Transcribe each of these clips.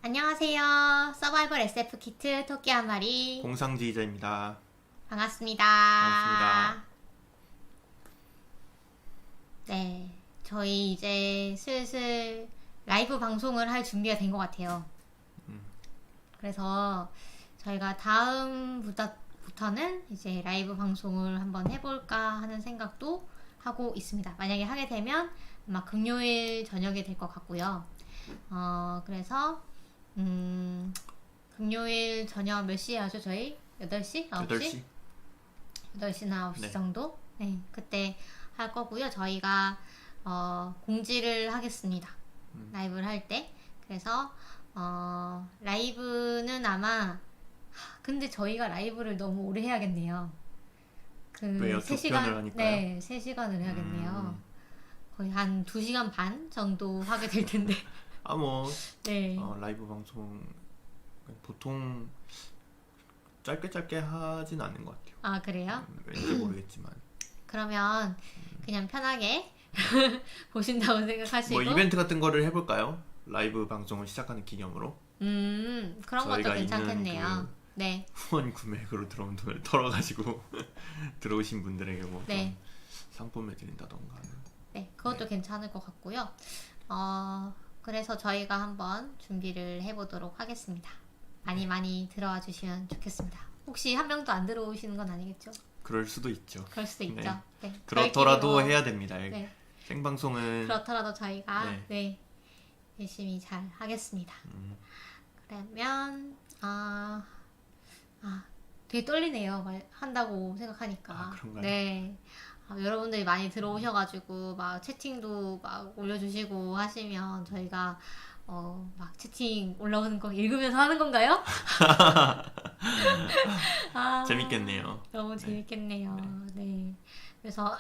안녕하세요. 서바이벌 SF 키트 토끼 한 마리 공상지휘자입니다. 반갑습니다. 반갑습니다. 네, 저희 이제 슬슬 라이브 방송을 할 준비가 된 것 같아요. 그래서 저희가 다음부터는 이제 라이브 방송을 한번 해볼까 하는 생각도 하고 있습니다. 만약에 하게 되면 아마 금요일 저녁에 될 것 같고요. 그래서 금요일 저녁 몇 시에 하죠, 저희? 8시? 9시? 8시? 8시나 9시 네. 정도? 네, 그때 할 거고요. 저희가 공지를 하겠습니다. 라이브를 할 때. 그래서 라이브는 아마 근데 저희가 라이브를 너무 오래 해야겠네요. 왜요? 3시간, 2편을 하니까요? 네, 3시간을 해야겠네요. 거의 한 2시간 반 정도 하게 될 텐데. 네. 네. 라이브 방송 보통 짧게 하진 않는 것 같아요. 아, 그래요? 왠지 모르겠지만 그러면 그냥 편하게 보신다고 생각하시고 뭐 이벤트 같은 거를 해볼까요? 라이브 방송을 시작하는 기념으로 그런 것도 저희가 괜찮겠네요. 있는 네. 후원 구매액으로 들어온 돈을 털어가지고 들어오신 분들에게 뭐 네. 상품을 드린다던가. 네, 그것도 네. 괜찮을 것 같고요. 그래서 저희가 한번 준비를 해보도록 하겠습니다. 많이 들어와 주시면 좋겠습니다. 혹시 한 명도 안 들어오시는 건 아니겠죠? 그럴 수도 있죠. 그럴 수도 네. 있죠. 네. 그렇더라도 저희끼리 뭐, 해야 됩니다. 네. 생방송은 그렇더라도 저희가 네. 네, 열심히 잘 하겠습니다. 그러면 되게 떨리네요. 한다고 생각하니까. 그런가요? 네. 여러분들이 많이 들어오셔가지고 막 채팅도 막 올려주시고 하시면 저희가 막 채팅 올라오는 거 읽으면서 하는 건가요? 재밌겠네요. 너무 재밌겠네요. 네. 그래서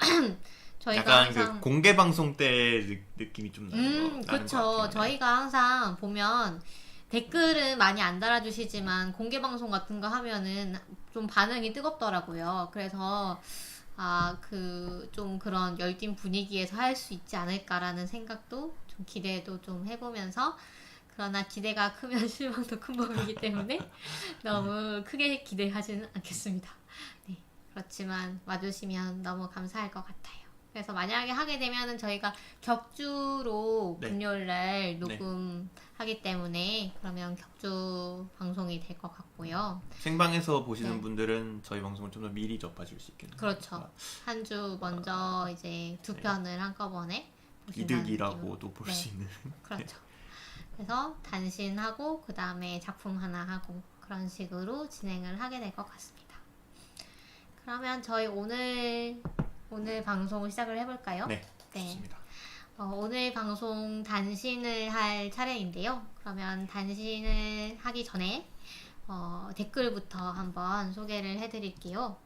저희가 약간 항상 그 공개 방송 때 느낌이 좀 나는 것 그쵸. 같아요. 네. 저희가 항상 보면 댓글은 많이 안 달아주시지만 공개 방송 같은 거 하면은 좀 반응이 뜨겁더라고요. 그래서 좀 그런 열띤 분위기에서 할 수 있지 않을까라는 생각도 좀 기대도 좀 해보면서 그러나 기대가 크면 실망도 큰 법이기 때문에 너무 크게 기대하지는 않겠습니다. 네. 그렇지만 와주시면 너무 감사할 것 같아요. 그래서 만약에 하게 되면은 저희가 격주로 네. 금요일날 녹음하기 때문에 그러면 격주 방송이 될 것 같고요. 생방에서 보시는 네. 분들은 저희 방송을 좀 더 미리 접해줄 수 있겠네요. 그렇죠. 한 주 먼저 이제 두 편을 한꺼번에 보신다는 이득이라고도 볼 네. 수 있는. 그렇죠. 그래서 단신하고 그 다음에 작품 하나 하고 그런 식으로 진행을 하게 될 것 같습니다. 그러면 저희 오늘 방송을 시작을 해볼까요? 네, 좋습니다. 오늘 방송 단신을 할 차례인데요. 그러면 단신을 하기 전에 댓글부터 한번 소개를 해드릴게요.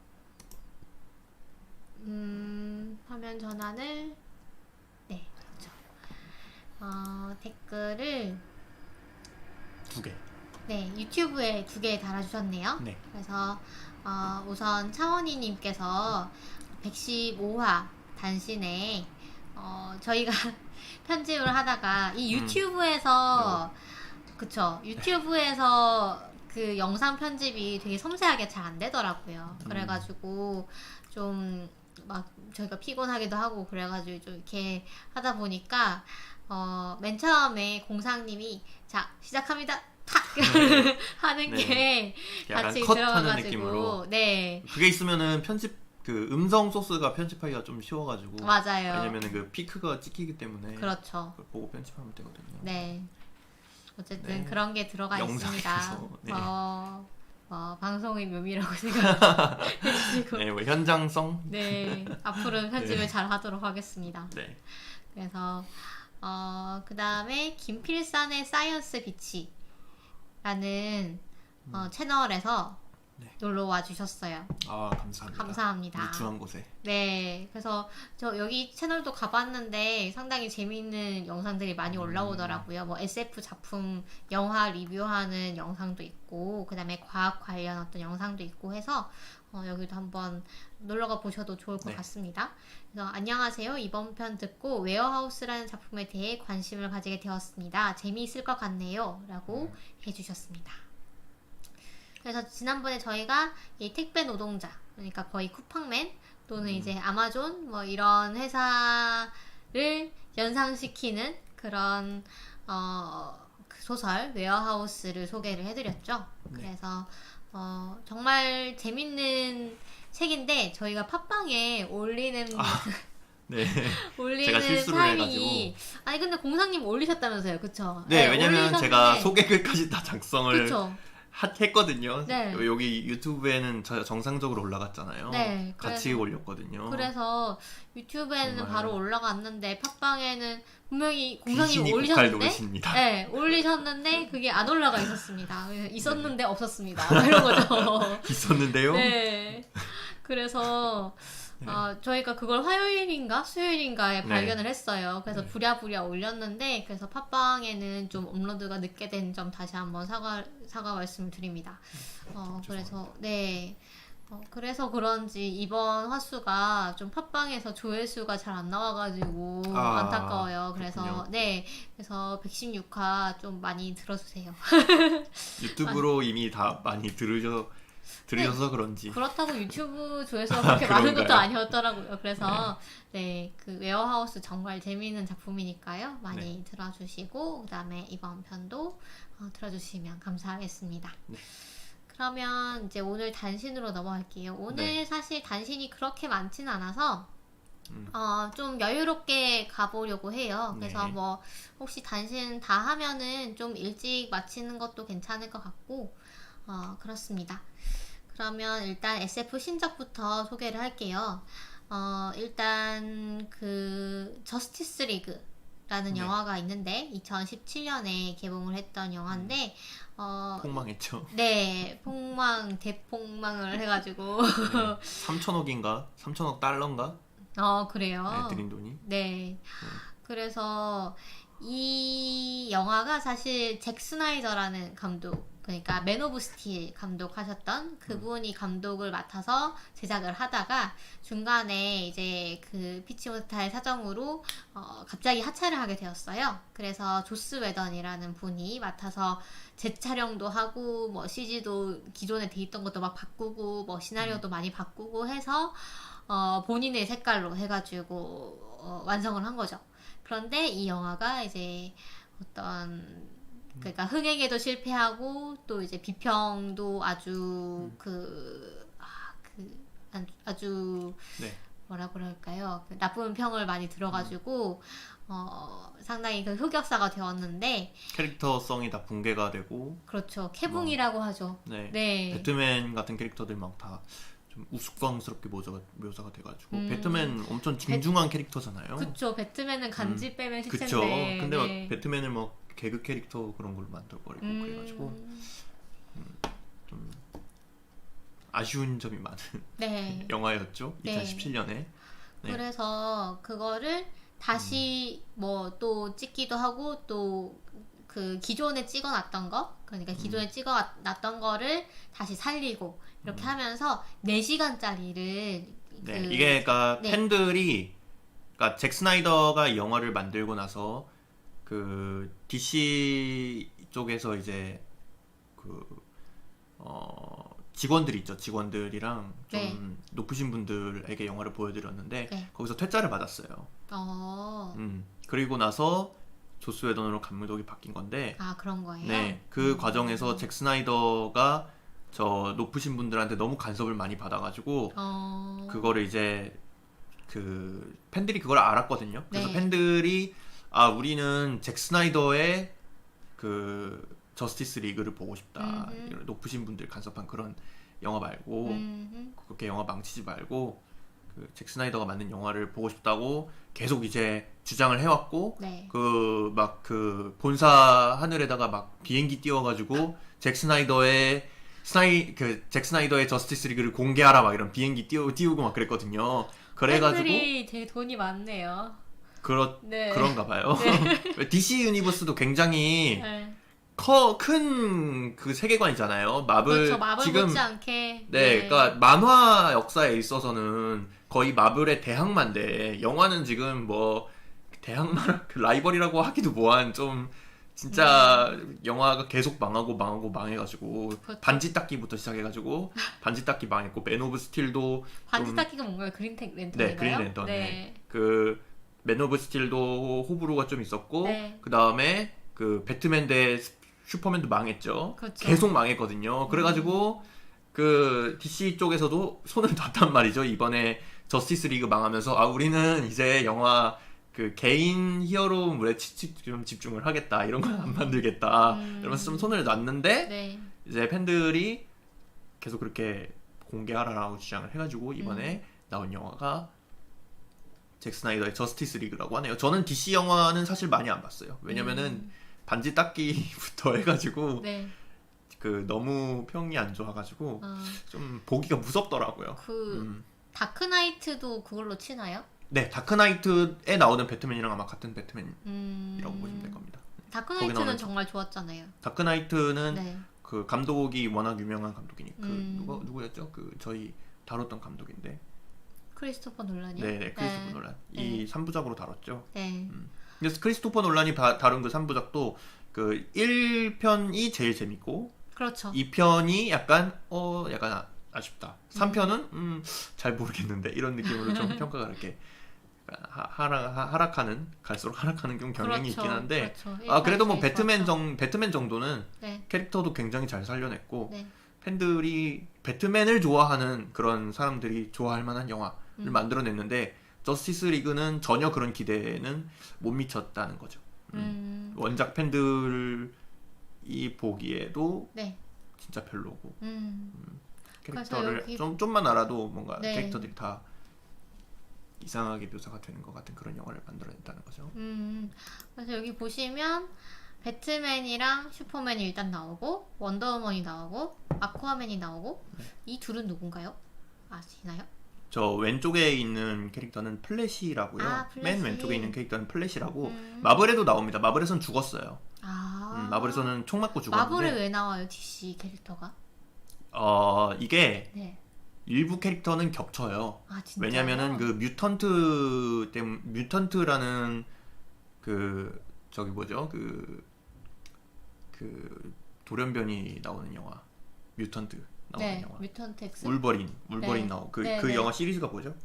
화면 전환을 네, 그렇죠. 댓글을 2개. 네, 유튜브에 2개 달아주셨네요. 네. 그래서 우선 차원이님께서 115화 단신에 저희가 편집을 하다가 이 유튜브에서 그쵸, 유튜브에서 그 영상 편집이 되게 섬세하게 잘 안 되더라고요. 그래가지고 좀 막 저희가 피곤하기도 하고 그래가지고 좀 이렇게 하다 보니까 맨 처음에 공상님이 자 시작합니다 탁 하는 네. 게 약간 같이 컷하는 들어가가지고 느낌으로. 네 그게 있으면은 그 음성 소스가 편집하기가 좀 쉬워가지고. 맞아요. 왜냐면은 그 피크가 찍히기 때문에. 그렇죠. 그걸 보고 편집하면 되거든요. 네. 어쨌든 네. 그런 게 들어가 있습니다. 영상에서, 네. 방송의 묘미라고 생각해주시고 네, 뭐 현장성. 네, 앞으로는 편집을 네. 잘 하도록 하겠습니다. 네. 그래서 그 다음에 김필산의 사이언스 비치라는 채널에서 네. 놀러 와 주셨어요. 아, 감사합니다. 감사합니다. 유추한 곳에. 네, 그래서 저 여기 채널도 가봤는데 상당히 재미있는 영상들이 많이 올라오더라고요. 뭐 SF 작품 영화 리뷰하는 영상도 있고, 그 다음에 과학 관련 어떤 영상도 있고 해서 여기도 한번 놀러가 보셔도 좋을 것 네. 같습니다. 그래서 안녕하세요. 이번 편 듣고 웨어하우스라는 작품에 대해 관심을 가지게 되었습니다. 재미있을 것 같네요. 라고 해주셨습니다. 그래서 지난번에 저희가 이 택배 노동자, 그러니까 거의 쿠팡맨 또는 이제 아마존 뭐 이런 회사를 연상시키는 그런 그 소설 웨어하우스를 소개를 해드렸죠. 네. 그래서 정말 재밌는 책인데 저희가 팟빵에 올리는 네. 올리는 제가 실수를 타이밍이 아니 근데 공상님 올리셨다면서요, 그쵸? 네, 왜냐면 올리셨는데- 제가 소개글까지 다 작성을 그쵸? 했거든요. 네. 여기 유튜브에는 정상적으로 올라갔잖아요. 네, 같이 올렸거든요. 그래서 유튜브에는 정말. 바로 올라갔는데 팟빵에는 분명히 공상님 귀신이 곡할 올리셨는데 노릇입니다. 네, 올리셨는데 그게 안 올라가 있었습니다. 있었는데 없었습니다. 이런 거죠. 있었는데요. 네. 그래서 네. 저희가 그걸 화요일인가 수요일인가에 네. 발견을 했어요. 그래서 네. 부랴부랴 올렸는데 그래서 팟빵에는 좀 업로드가 늦게 된 점 다시 한번 사과 말씀을 드립니다. 그래서 네. 그래서 그런지 이번 화수가 좀 팟빵에서 조회수가 잘 안 나와가지고 안타까워요. 그래서 그렇군요. 네, 그래서 116화 좀 많이 들어주세요. 유튜브로 이미 다 많이 들으셔서 그런지. 그렇다고 유튜브 조회수가 그렇게 많은 것도 그런가요? 아니었더라고요. 그래서 네, 그 웨어하우스 정말 재미있는 작품이니까요. 많이 들어주시고 그다음에 이번 편도 들어주시면 감사하겠습니다. 네. 그러면 이제 오늘 단신으로 넘어갈게요. 오늘 네. 사실 단신이 그렇게 많지는 않아서 음. 좀 여유롭게 가보려고 해요. 그래서 네. 뭐 혹시 단신 다 하면은 좀 일찍 마치는 것도 괜찮을 것 같고 그렇습니다. 그러면 일단 SF 신작부터 소개를 할게요. 일단 그 저스티스 리그라는 네. 영화가 있는데 2017년에 개봉을 했던 영화인데 폭망했죠. 네, 대폭망을 해가지고 3천억인가? 3천억 달러인가? 그래요. 네, 들인 돈이. 네. 그래서 이 영화가 사실 잭 스나이더라는 감독, 그러니까 맨 오브 스틸 감독하셨던 그분이 감독을 맡아서 제작을 하다가 중간에 이제 그 피치 못할 사정으로 갑자기 하차를 하게 되었어요. 그래서 조스 웨던이라는 분이 맡아서 재촬영도 하고 뭐 CG도 기존에 돼 있던 것도 막 바꾸고 뭐 시나리오도 많이 바꾸고 해서 본인의 색깔로 해가지고 완성을 한 거죠. 그런데 이 영화가 이제 어떤 그러니까 흥행에도 실패하고 또 이제 비평도 아주 아주 네. 뭐라 그럴까요? 그 나쁜 평을 많이 들어가지고 상당히 그 흑역사가 되었는데 캐릭터성이 다 붕괴가 되고. 그렇죠. 캐붕이라고 하죠. 네. 네. 배트맨 같은 캐릭터들 막 다 좀 우스꽝스럽게 묘사가 돼가지고. 음. 배트맨 엄청 진중한 캐릭터잖아요. 그쵸. 배트맨은 간지 빼면 시체인데. 그쵸. 근데 막 네. 배트맨을 막 개그 캐릭터 그런 걸로 만들어버리고 그래가지고 좀 아쉬운 점이 많은 네. 영화였죠. 네. 2017년에. 네. 그래서 그거를 다시 뭐 또 찍기도 하고 또 그 기존에 찍어놨던 거, 그러니까 기존에 찍어놨던 거를 다시 살리고 이렇게 하면서 4시간짜리를 네, 이게 그러니까 네. 팬들이 그러니까 잭 스나이더가 이 영화를 만들고 나서 그 DC 쪽에서 이제 그 직원들이 있죠. 직원들이랑 좀 네. 높으신 분들에게 영화를 보여드렸는데 네. 거기서 퇴짜를 받았어요. 그리고 나서 조스 웨던으로 감독이 바뀐 건데 그런 거예요? 네, 그 과정에서 잭 스나이더가 저 높으신 분들한테 너무 간섭을 많이 받아가지고 그거를 이제 그 팬들이 그걸 알았거든요. 그래서 네. 팬들이 우리는 잭 스나이더의 그 저스티스 리그를 보고 싶다. 이런 높으신 분들 간섭한 그런 영화 말고 그렇게 영화 망치지 말고 그 잭 스나이더가 만든 영화를 보고 싶다고 계속 이제 주장을 해왔고 네. 그 막 그 본사 하늘에다가 막 비행기 띄워가지고 잭 스나이더의 잭 스나이더의 저스티스 리그를 공개하라 막 이런 비행기 띄우고 막 그랬거든요. 그래가지고 팬들이 되게 돈이 많네요. 네. 그런가 봐요. 네. DC 유니버스도 굉장히 네. 큰 그 세계관이잖아요. 그렇죠. 마블 지금 못지않게. 네, 그러니까 만화 역사에 있어서는 거의 마블의 대항마인데 영화는 지금 뭐 대항마 라이벌이라고 하기도 뭐한 좀 진짜 영화가 계속 망해가지고 그렇죠. 반지 닦기부터 시작해가지고 반지 닦기 망했고 맨 오브 스틸도 반지 닦기가 뭔가요? 그린 랜턴인가요? 네, 그린 랜턴. 네. 그 맨 오브 스틸도 호불호가 좀 있었고 네. 그 다음에 그 배트맨 대 슈퍼맨도 망했죠. 그렇죠. 계속 망했거든요. 그래가지고 그 DC 쪽에서도 손을 놨단 말이죠. 이번에 저스티스 리그 망하면서 아 우리는 이제 영화 그 개인 히어로물에 좀 집중을 하겠다. 이런 건 안 만들겠다. 이러면서 좀 손을 놨는데 네. 이제 팬들이 계속 그렇게 공개하라라고 주장을 해가지고 이번에 나온 영화가 잭 스나이더의 저스티스 리그라고 하네요. 저는 DC 영화는 사실 많이 안 봤어요. 왜냐면은 반지 닦기부터 해가지고 네. 그 너무 평이 안 좋아가지고 좀 보기가 무섭더라고요. 다크나이트도 그걸로 치나요? 네, 다크나이트에 나오는 배트맨이랑 아마 같은 배트맨이라고 보시면 될 겁니다. 다크나이트는 정말 좋았잖아요. 다크나이트는 네. 그 감독이 워낙 유명한 감독이니까 누구였죠? 그 저희 다뤘던 감독인데. 크리스토퍼 놀란이요? 네, 크리스토퍼 놀란. 이 3부작으로 다뤘죠. 네. 그래서 크리스토퍼 놀란이 다룬 그 3부작도 그 1편이 제일 재밌고 그렇죠. 2편이 약간 아쉽다. 3편은 잘 모르겠는데 이런 느낌으로 좀 평가가 이렇게 갈수록 하락하는 경향이 그렇죠. 있긴 한데 그렇죠. 그래도 뭐 배트맨 정도는 네. 캐릭터도 굉장히 잘 살려냈고 네. 팬들이 배트맨을 좋아하는 그런 사람들이 좋아할 만한 영화를 만들어냈는데 저스티스 리그는 전혀 그런 기대는 못 미쳤다는 거죠. 원작 팬들이 보기에도 네. 진짜 별로고 캐릭터를 여기... 좀만 알아도 뭔가 네. 캐릭터들이 다 이상하게 묘사가 되는 것 같은 그런 영화를 만들어냈다는 거죠. 그래서 여기 보시면 배트맨이랑 슈퍼맨이 일단 나오고 원더우먼이 나오고 아쿠아맨이 나오고 이 둘은 누군가요? 아시나요? 저 왼쪽에 있는 캐릭터는 플래시라고요. 플래시. 맨 왼쪽에 있는 캐릭터는 플래시라고 마블에도 나옵니다. 마블에서는 죽었어요. 마블에서는 총 맞고 죽었는데 마블에 왜 나와요? DC 캐릭터가? 이게 네. 일부 캐릭터는 겹쳐요. 진짜요? 왜냐면은 그 뮤턴트라는 그 저기 뭐죠? 그 돌연변이 나오는 영화 뮤턴트 나오는 영화 뮤턴트 X 울버린 네. 나오고 그 네. 영화 시리즈가 뭐죠?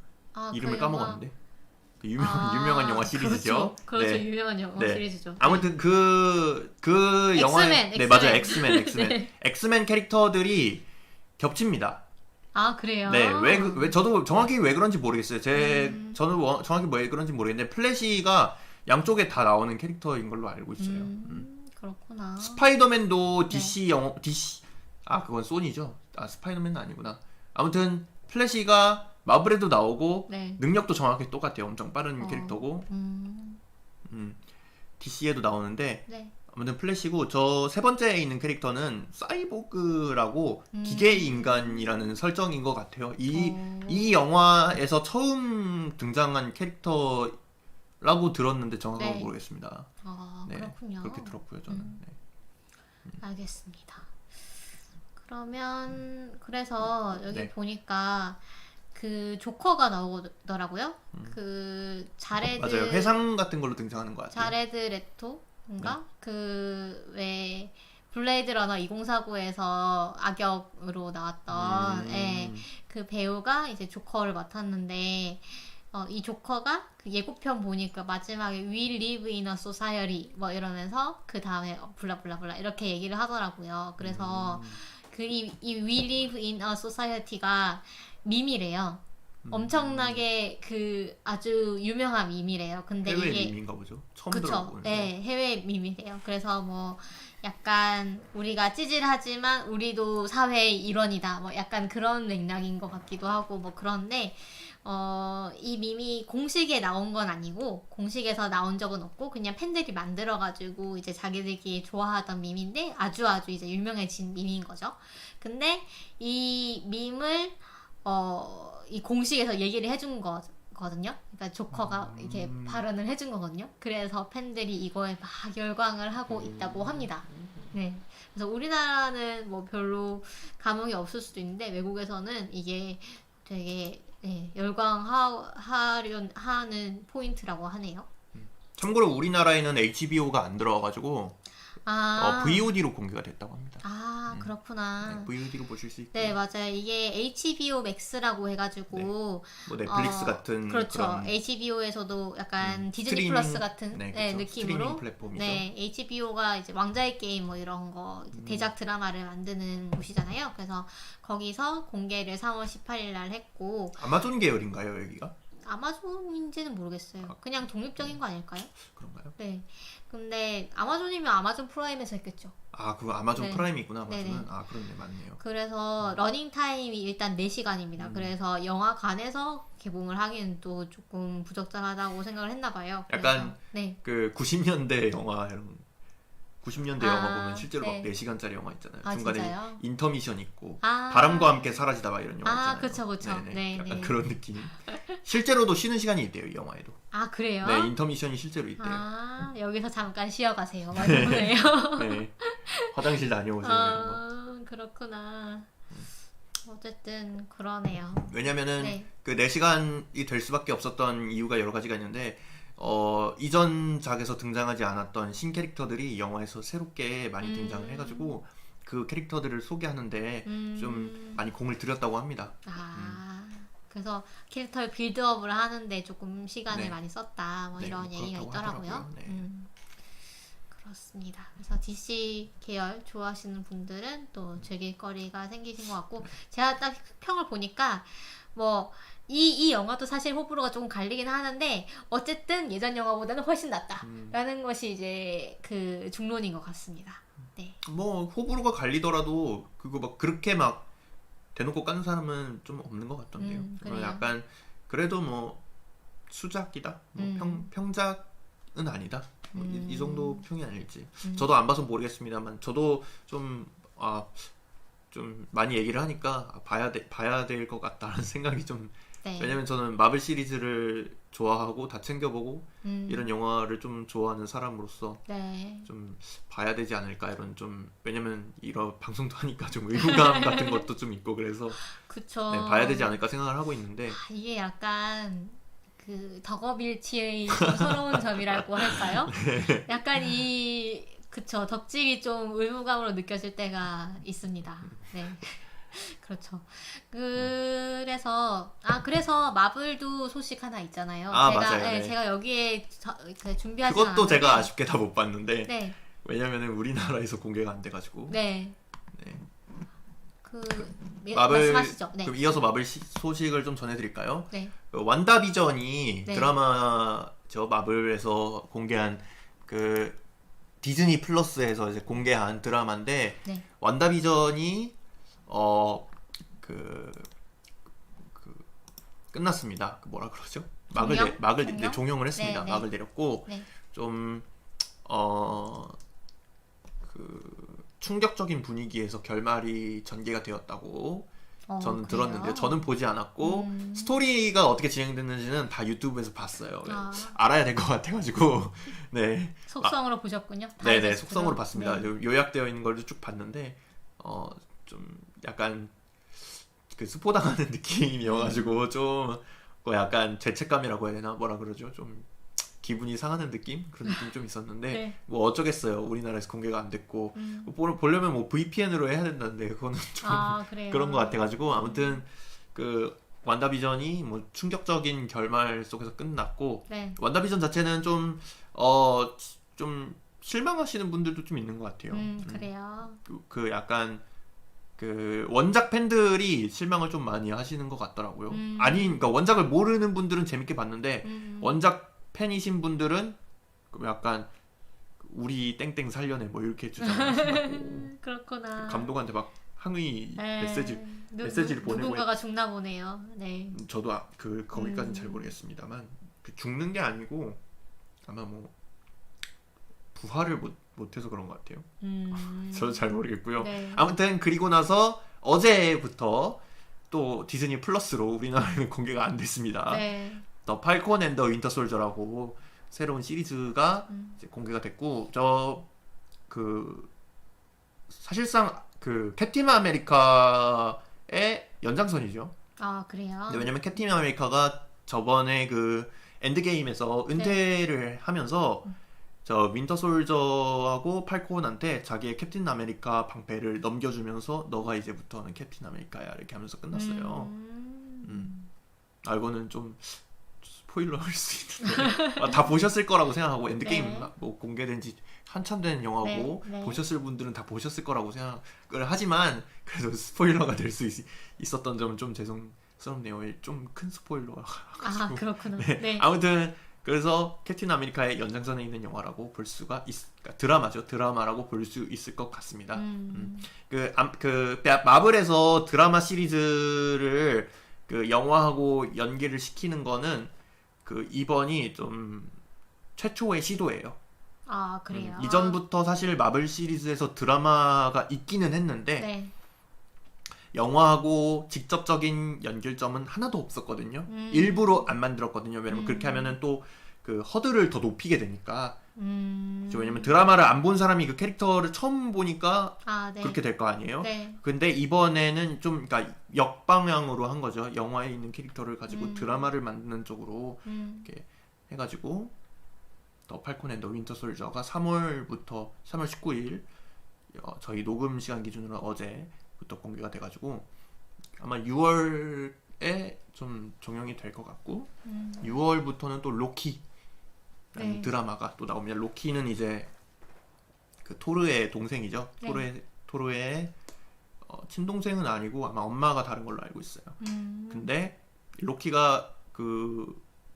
이름을 그 까먹었는데 그 유명한 영화 시리즈죠. 그렇죠. 유명한 영화 시리즈죠. 아무튼 그 영화에 네 맞아요. 엑스맨 네. 엑스맨 캐릭터들이 겹칩니다. 그래요? 네, 왜 저도 정확히 왜 그런지 모르겠어요. 저는 정확히 왜 그런지 모르겠는데 플래시가 양쪽에 다 나오는 캐릭터인 걸로 알고 있어요. 그렇구나. 스파이더맨도 DC 그건 소니죠. 스파이더맨은 아니구나. 아무튼 플래시가 마블에도 나오고 능력도 정확히 똑같아요. 엄청 빠른 캐릭터고 DC에도 나오는 아무튼 플래시고 저 세 번째에 있는 캐릭터는 사이보그라고 기계 인간이라는 설정인 것 같아요. 이 영화에서 처음 등장한 캐릭터라고 들었는데 정확하게 모르겠습니다. 그렇군요. 그렇게 들었고요, 저는. 알겠습니다. 그러면 그래서 여기 보니까 그 조커가 나오더라고요. 그 자레드 맞아요. 회상 같은 걸로 등장하는 것 같아요. 자레드 레토인가? 그 왜 블레이드 러너 2049에서 악역으로 나왔던 그 배우가 이제 조커를 맡았는데 이 조커가 그 예고편 보니까 마지막에 We live in a society 뭐 이러면서 그 다음에 블라블라블라 이렇게 얘기를 하더라고요. 그래서 그 이 We live in a society가 밈이래요. 엄청나게 그 아주 유명한 밈이래요. 근데 해외 이게 밈인가 보죠. 처음 들어보는. 네, 해외 밈이래요. 그래서 뭐 약간 우리가 찌질하지만 우리도 사회의 일원이다. 뭐 약간 그런 맥락인 것 같기도 하고 뭐 그런데 이 밈이 공식에 나온 건 아니고 공식에서 나온 적은 없고 그냥 팬들이 만들어가지고 이제 자기들끼리 좋아하던 밈인데 아주 이제 유명해진 밈인 거죠. 근데 이 밈을 이 공식에서 얘기를 해준 거거든요. 그러니까 조커가 이렇게 발언을 해준 거거든요. 그래서 팬들이 이거에 막 열광을 하고 있다고 합니다. 네. 그래서 우리나라는 뭐 별로 감흥이 없을 수도 있는데 외국에서는 이게 되게 열광하는 포인트라고 하네요. 참고로 우리나라에는 HBO가 안 들어와가지고 VOD로 공개가 됐다고 합니다. 그렇구나. 네, VOD로 보실 수 있고. 네, 맞아요. 이게 HBO Max라고 해가지고 뭐 넷플릭스 같은 그렇죠. 그런 HBO에서도 약간 디즈니 스트리밍, 플러스 같은 그렇죠. 느낌으로 스트리밍 플랫폼이죠. 네, HBO가 이제 왕자의 게임 뭐 이런 거 대작 드라마를 만드는 곳이잖아요. 그래서 거기서 공개를 3월 18일 날 했고 아마존 계열인가요, 여기가? 아마존인지는 모르겠어요. 그냥 독립적인 거 아닐까요? 그런가요? 네. 근데 아마존이면 아마존 프라임에서 했겠죠. 그거 아마존 네. 프라임이구나. 아마존은. 네네. 그렇네, 맞네요. 그래서 러닝 타임이 일단 4시간입니다. 그래서 영화관에서 개봉을 하기는 또 조금 부적절하다고 생각을 했나 봐요. 약간 네. 그 90년대 영화 이런 90년대 영화 보면 실제로 네. 막 4시간짜리 영화 있잖아요. 중간에 진짜요? 인터미션 있고 아. 바람과 함께 사라지다 막 이런 영화 있잖아요. 그쵸. 네네. 네, 약간 네. 그런 느낌. 실제로도 쉬는 시간이 있대요, 이 영화에도. 그래요? 네, 인터미션이 실제로 있대요. 여기서 잠깐 쉬어가세요. 맞네요. 네. 화장실 다녀오세요. 이런 거. 그렇구나. 어쨌든 그러네요. 왜냐면은 네. 그 4시간이 될 수밖에 없었던 이유가 여러 가지가 있는데 이전작에서 등장하지 않았던 신캐릭터들이 영화에서 새롭게 많이 등장을 해가지고 그 캐릭터들을 소개하는데 좀 많이 공을 들였다고 합니다. 그래서 캐릭터를 빌드업을 하는데 조금 시간을 네. 많이 썼다 뭐 네, 이런 뭐 얘기가 그렇다고 있더라고요. 하더라고요. 네. 그렇습니다. 그래서 DC 계열 좋아하시는 분들은 또 즐길 거리가 생기신 것 같고 제가 딱 평을 보니까 뭐 이 영화도 사실 호불호가 조금 갈리긴 하는데 어쨌든 예전 영화보다는 훨씬 낫다라는 것이 이제 그 중론인 것 같습니다. 네. 뭐 호불호가 갈리더라도 그거 막 그렇게 막 대놓고 까는 사람은 좀 없는 것 같던데요. 그래요? 약간 그래도 뭐 수작이다, 뭐 평작은 아니다. 뭐 이 정도 평이 아닐지. 저도 안 봐서 모르겠습니다만 저도 좀 많이 얘기를 하니까 봐야 될 것 같다는 생각이 좀. 네. 왜냐면 저는 마블 시리즈를 좋아하고 다 챙겨보고 이런 영화를 좀 좋아하는 사람으로서 네. 좀 봐야 되지 않을까 이런 좀 왜냐면 이런 방송도 하니까 좀 의무감 같은 것도 좀 있고 그래서 그쵸. 네, 봐야 되지 않을까 생각을 하고 있는데 이게 약간 그 덕업일치의 좀 서러운 점이라고 할까요? 약간 그쵸 덕질이 좀 의무감으로 느껴질 때가 있습니다. 네. 그렇죠. 그래서 마블도 소식 하나 있잖아요. 맞아요. 네, 네. 제가 여기에 준비하지 그것도 않았는데 제가 아쉽게 다 못 봤는데 네. 왜냐면은 우리나라에서 공개가 안 돼가지고 네. 네. 말씀하시죠. 네. 그럼 이어서 마블 소식을 좀 전해드릴까요? 네. 그 완다비전이 네. 드라마죠. 마블에서 공개한 그 디즈니 플러스에서 이제 공개한 드라마인데 네. 완다비전이 끝났습니다. 뭐라 그러죠? 종영을 했습니다. 네, 네. 막을 내렸고 네. 좀 충격적인 분위기에서 결말이 전개가 되었다고 저는 그래요? 들었는데 저는 보지 않았고 스토리가 어떻게 진행됐는지는 다 유튜브에서 봤어요. 알아야 될 것 같아가지고 네. 속성으로 보셨군요. 네네 속성으로 봤습니다. 네. 요약되어 있는 걸 쭉 봤는데 좀 약간 그 스포당하는 느낌이어가지고 좀 약간 죄책감이라고 해야 되나 뭐라 그러죠? 좀 기분이 상하는 느낌? 그런 느낌이 좀 있었는데 네. 뭐 어쩌겠어요. 우리나라에서 공개가 안 됐고 보려면 뭐 VPN으로 해야 된다는데 그거는 좀 그런 것 같아가지고 아무튼 그 완다비전이 뭐 충격적인 결말 속에서 끝났고 네. 완다비전 자체는 좀 실망하시는 분들도 좀 있는 것 같아요. 그래요. 그 약간 그 원작 팬들이 실망을 좀 많이 하시는 것 같더라고요. 그러니까 원작을 모르는 분들은 재밌게 봤는데 원작 팬이신 분들은 약간 우리 땡땡 살려내 뭐 이렇게 주장하시고 그렇구나. 감독한테 막 항의 네. 메시지를 보내고 누군가가 죽나 보네요. 네. 저도 거기까지는 잘 모르겠습니다만 죽는 게 아니고 아마 뭐 부활을 못해서 그런 것 같아요. 저도 잘 모르겠고요. 네. 아무튼 그리고 나서 어제부터 또 디즈니 플러스로 우리나라에는 공개가 안 됐습니다. 네. 더 팔콘 앤 더 윈터 솔저라고 새로운 시리즈가 이제 공개가 됐고 사실상 캡틴 아메리카의 연장선이죠. 아 그래요? 근데 왜냐면 캡틴 아메리카가 저번에 엔드게임에서 은퇴를 하면서 저 윈터 솔저하고 팔콘한테 자기의 캡틴 아메리카 방패를 넘겨주면서 너가 이제부터는 캡틴 아메리카야 이렇게 하면서 끝났어요. 이거는 좀 스포일러일 수 있는데 다 보셨을 거라고 생각하고 엔드게임 네. 뭐 공개된 지 한참 된 영화고 네. 보셨을 분들은 다 보셨을 거라고 생각을 하지만 그래도 스포일러가 될 수 있었던 점은 좀 죄송스럽네요. 좀 큰 스포일러가 아 그렇구나. 네. 네. 아무튼 그래서 캡틴 아메리카의 연장선에 있는 영화라고 볼 수가 그러니까 드라마죠. 드라마라고 볼 수 있을 것 같습니다. 마블에서 드라마 시리즈를 영화하고 연계를 시키는 거는 이번이 좀 최초의 시도예요. 아 그래요? 이전부터 사실 마블 시리즈에서 드라마가 있기는 했는데 네. 영화하고 직접적인 연결점은 하나도 없었거든요. 일부러 안 만들었거든요. 왜냐면 그렇게 하면은 또 허들을 더 높이게 되니까. 왜냐면 드라마를 안 본 사람이 그 캐릭터를 처음 보니까 네. 그렇게 될 거 아니에요. 네. 근데 이번에는 좀 그러니까 역방향으로 한 거죠. 영화에 있는 캐릭터를 가지고 드라마를 만드는 쪽으로 이렇게 해가지고 더 팔콘 앤 더 윈터 솔저가 3월 19일 저희 녹음 시간 기준으로 어제부터 공개가 돼가지고 아마 6월에 좀 종영이 될 것 같고 6월부터는 또 로키라는 네. 드라마가 또 나옵니다. 로키는 이제 토르의 동생이죠. 네. 토르의 친동생은 아니고 아마 엄마가 다른 걸로 알고 있어요. 근데 로키가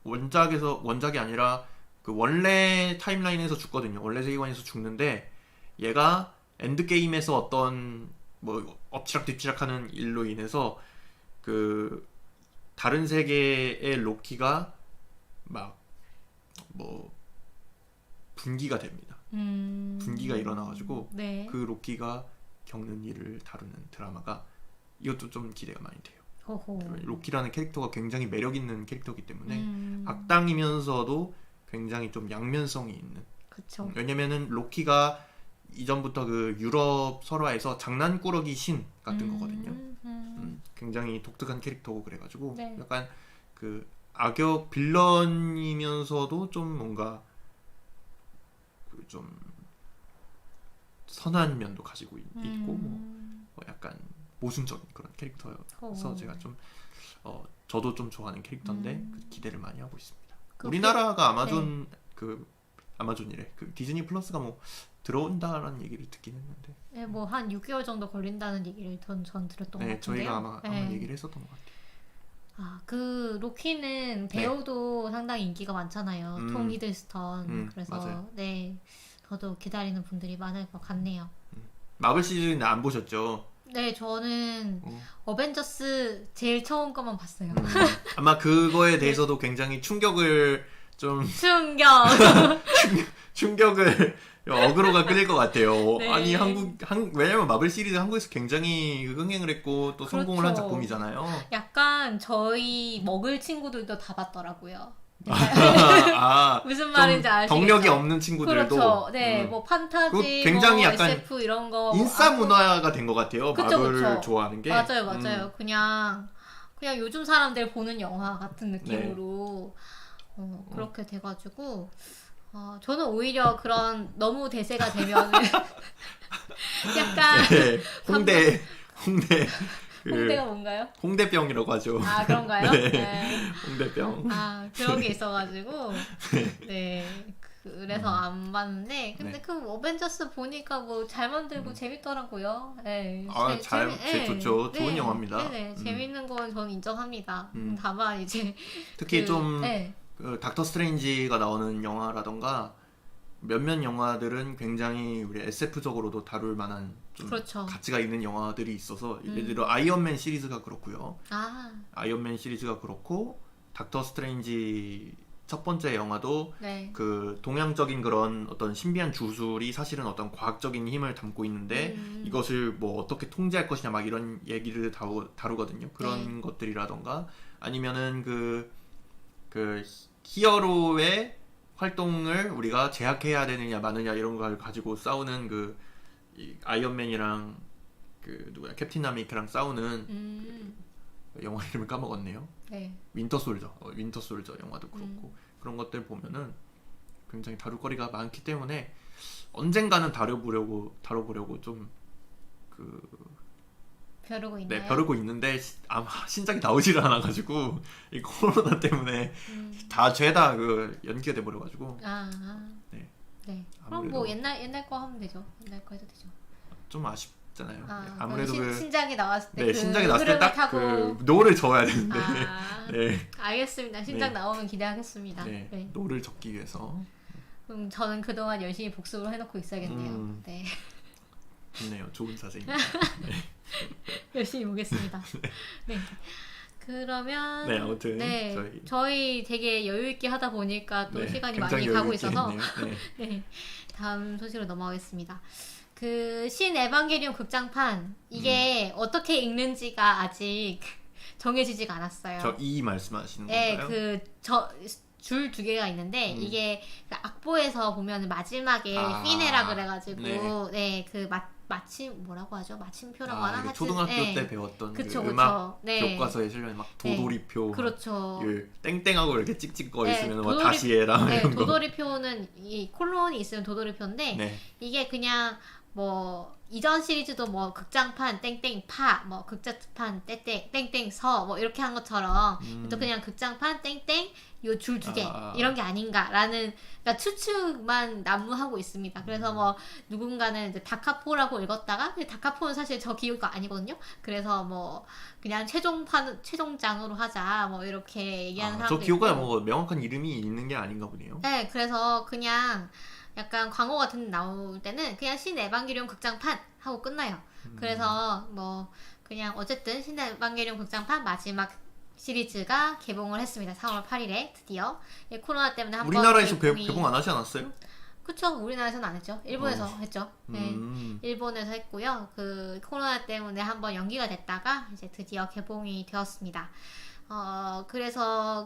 원작이 아니라 원래 타임라인에서 죽거든요. 원래 세계관에서 죽는데 얘가 엔드게임에서 어떤 뭐 엎치락뒤치락하는 일로 인해서 다른 세계의 로키가 막 뭐 분기가 됩니다. 분기가 일어나가지고 네. 그 로키가 겪는 일을 다루는 드라마가 이것도 좀 기대가 많이 돼요. 호호. 로키라는 캐릭터가 굉장히 매력 있는 캐릭터이기 때문에 악당이면서도 굉장히 좀 양면성이 있는. 그쵸. 왜냐면은 로키가 이전부터 유럽 설화에서 장난꾸러기 신 같은 거거든요. 굉장히 독특한 캐릭터고 그래가지고 네. 약간 악역 빌런이면서도 좀 뭔가 좀 선한 면도 가지고 있고 뭐 약간 모순적인 그런 캐릭터여서 제가 좀 저도 좀 좋아하는 캐릭터인데 기대를 많이 하고 있습니다. 우리나라가 아마존 네. 아마존이래 디즈니 플러스가 뭐 들어온다라는 얘기를 듣긴 했는데 네, 뭐 한 6개월 정도 걸린다는 얘기를 전 들었던 것 같은데요. 저희가 아마 얘기를 했었던 것 같아요. 로키는 배우도 상당히 인기가 많잖아요. 톰 히들스턴. 그래서 맞아요. 네, 저도 기다리는 분들이 많을 것 같네요. 마블 시리즈는 안 보셨죠? 네, 저는 어벤져스 제일 처음 거만 봤어요. 아마 그거에 대해서도 굉장히 충격을 좀 충격을 어그로가 끌릴 것 같아요. 네. 아니 왜냐면 마블 시리즈 한국에서 굉장히 흥행을 했고 또 성공을 한 그렇죠. 작품이잖아요. 약간 저희 먹을 친구들도 다 봤더라고요. 무슨 좀 말인지 아시겠죠? 덕력이 없는 친구들도 그렇죠. 네, 뭐 판타지, 굉장히 뭐 약간 SF 이런 거 인싸 문화가 된 것 같아요. 그쵸, 마블을 그쵸. 좋아하는 게 맞아요. 그냥 요즘 사람들 보는 영화 같은 느낌으로 그렇게 돼가지고 저는 오히려 그런 너무 대세가 되면 약간 네, 홍대가 뭔가요? 홍대병이라고 하죠. 아 그런가요? 네. 네. 홍대병. 그런 게 있어가지고 네. 그래서 안 봤는데 근데 어벤져스 보니까 뭐 잘 만들고 재밌더라고요. 네. 좋죠. 좋은 영화입니다. 네, 재밌는 건 저는 인정합니다. 다만 이제 특히 좀 네. 닥터 스트레인지가 나오는 영화라던가 몇몇 영화들은 굉장히 우리 SF적으로도 다룰 만한 좀 그렇죠. 가치가 있는 영화들이 있어서 예를 들어 아이언맨 시리즈가 그렇고요. 아이언맨 시리즈가 그렇고 닥터 스트레인지 첫 번째 영화도 네. 그 동양적인 그런 어떤 신비한 주술이 사실은 어떤 과학적인 힘을 담고 있는데 이것을 뭐 어떻게 통제할 것이냐 막 이런 얘기를 다루거든요. 그런 네. 것들이라던가 아니면은 그 히어로의 활동을 우리가 제약해야 되느냐 마느냐 이런 걸 가지고 싸우는 이 아이언맨이랑 그 누구야 캡틴 아메리카랑 싸우는 영화 이름을 까먹었네요. 네. 윈터 솔저 영화도 그렇고 그런 것들 보면은 굉장히 다룰거리가 많기 때문에 언젠가는 다뤄보려고 좀 벼르고 있나요? 네, 벼르고 있는데 아마 신작이 나오지를 않아가지고 이 코로나 때문에 다 죄다 연기가 돼버려가지고 네. 그럼 아무래도 뭐 옛날 거 하면 되죠. 옛날 거 해도 되죠. 좀 아쉽잖아요. 아무래도 신작이 나왔을 때 네, 신작이 나왔을 때 딱 노를 저어야 되는데 네. 알겠습니다. 신작 나오면 기대하겠습니다. 네. 네. 노를 적기 위해서 그럼 저는 그동안 열심히 복습을 해놓고 있어야겠네요. 네. 좋네요. 좋은 자세입니다. 열심히 보겠습니다. 네. 그러면 네, 아무튼 저희 되게 여유 있게 하다 보니까 또 시간이 많이 가고 있어서 네. 다음 소식으로 넘어가겠습니다. 그 신 에반게리온 극장판 이게 어떻게 읽는지가 아직 정해지지가 않았어요. 저 이 말씀하시는 네, 건가요? 줄 두 개가 있는데 이게 그 악보에서 보면 마지막에 피네라 그래가지고 그 마침 뭐라고 하죠? 마침표라고 하나? 하여튼, 초등학교 때 배웠던 그쵸, 음악 네. 교과서에 실려 막 도돌이표 그렇죠. 땡땡하고 이렇게 찍찍 거 있으면 막 다시 해라 이런 거. 도돌이표는 이 콜론이 있으면 도돌이표인데 이게 그냥 뭐 이전 시리즈도 뭐 극장판 땡땡 파, 뭐 극장판 땡땡 땡땡 서 뭐 이렇게 한 것처럼 또 그냥 극장판 땡땡 요 줄 두 개 이런 게 아닌가라는 그러니까 추측만 난무하고 있습니다. 그래서 뭐 누군가는 이제 다카포라고 읽었다가 근데 다카포는 사실 저 기호가 아니거든요. 그래서 뭐 그냥 최종장으로 하자 뭐 이렇게 얘기하는 사람도 저 기호가 있고. 뭐 명확한 이름이 있는 게 아닌가 보네요. 네, 그래서 그냥 약간 광고 같은 데 나올 때는 그냥 신 에반게리온 극장판 하고 끝나요. 그래서 뭐 그냥 어쨌든 신 에반게리온 극장판 마지막 시리즈가 개봉을 했습니다. 4월 8일에 드디어 코로나 때문에 한번 우리나라에서 개봉 안 하지 않았어요? 그쵸, 우리나라에서는 안 했죠. 일본에서 했죠. 네, 일본에서 했고요. 그 코로나 때문에 한번 연기가 됐다가 이제 드디어 개봉이 되었습니다. 그래서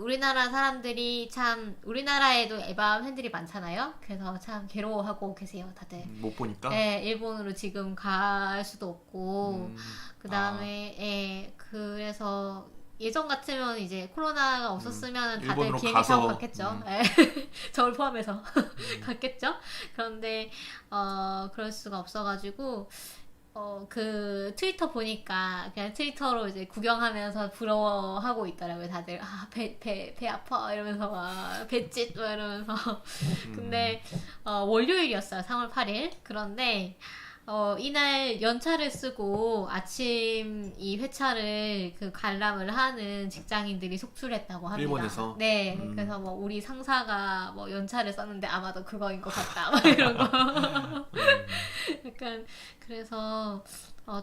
우리나라 사람들이 참 우리나라에도 에바 팬들이 많잖아요. 그래서 참 괴로워하고 계세요, 다들. 못 보니까. 네, 일본으로 지금 갈 수도 없고 그 다음에 그래서 예전 같으면 이제 코로나가 없었으면 다들 비행기 타고 갔겠죠. 저를 포함해서 갔겠죠. 그런데 그럴 수가 없어가지고. 그 트위터 보니까 그냥 트위터로 이제 구경하면서 부러워하고 있더라고요. 다들 배 아파 이러면서 막 배찢 막 이러면서 근데 월요일이었어요. 3월 8일. 그런데 이날 연차를 쓰고 아침 이 회차를 관람을 하는 직장인들이 속출했다고 합니다. 일본에서? 네. 그래서 뭐 우리 상사가 뭐 연차를 썼는데 아마도 그거인 것 같다. 막 이런 거. 약간 그래서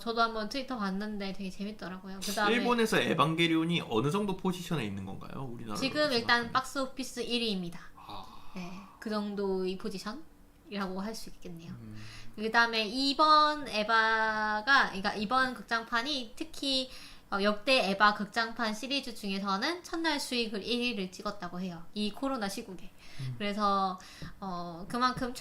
저도 한번 트위터 봤는데 되게 재밌더라고요. 그다음에 일본에서 에반게리온이 어느 정도 포지션에 있는 건가요? 우리나라 지금 일단 박스 오피스 1위입니다. 네. 그 정도의 포지션이라고 할 수 있겠네요. 그 다음에 이번 그러니까 이번 극장판이 특히 역대 에바 극장판 시리즈 중에서는 첫날 수익을 1위를 찍었다고 해요. 이 코로나 시국에. 그래서 그만큼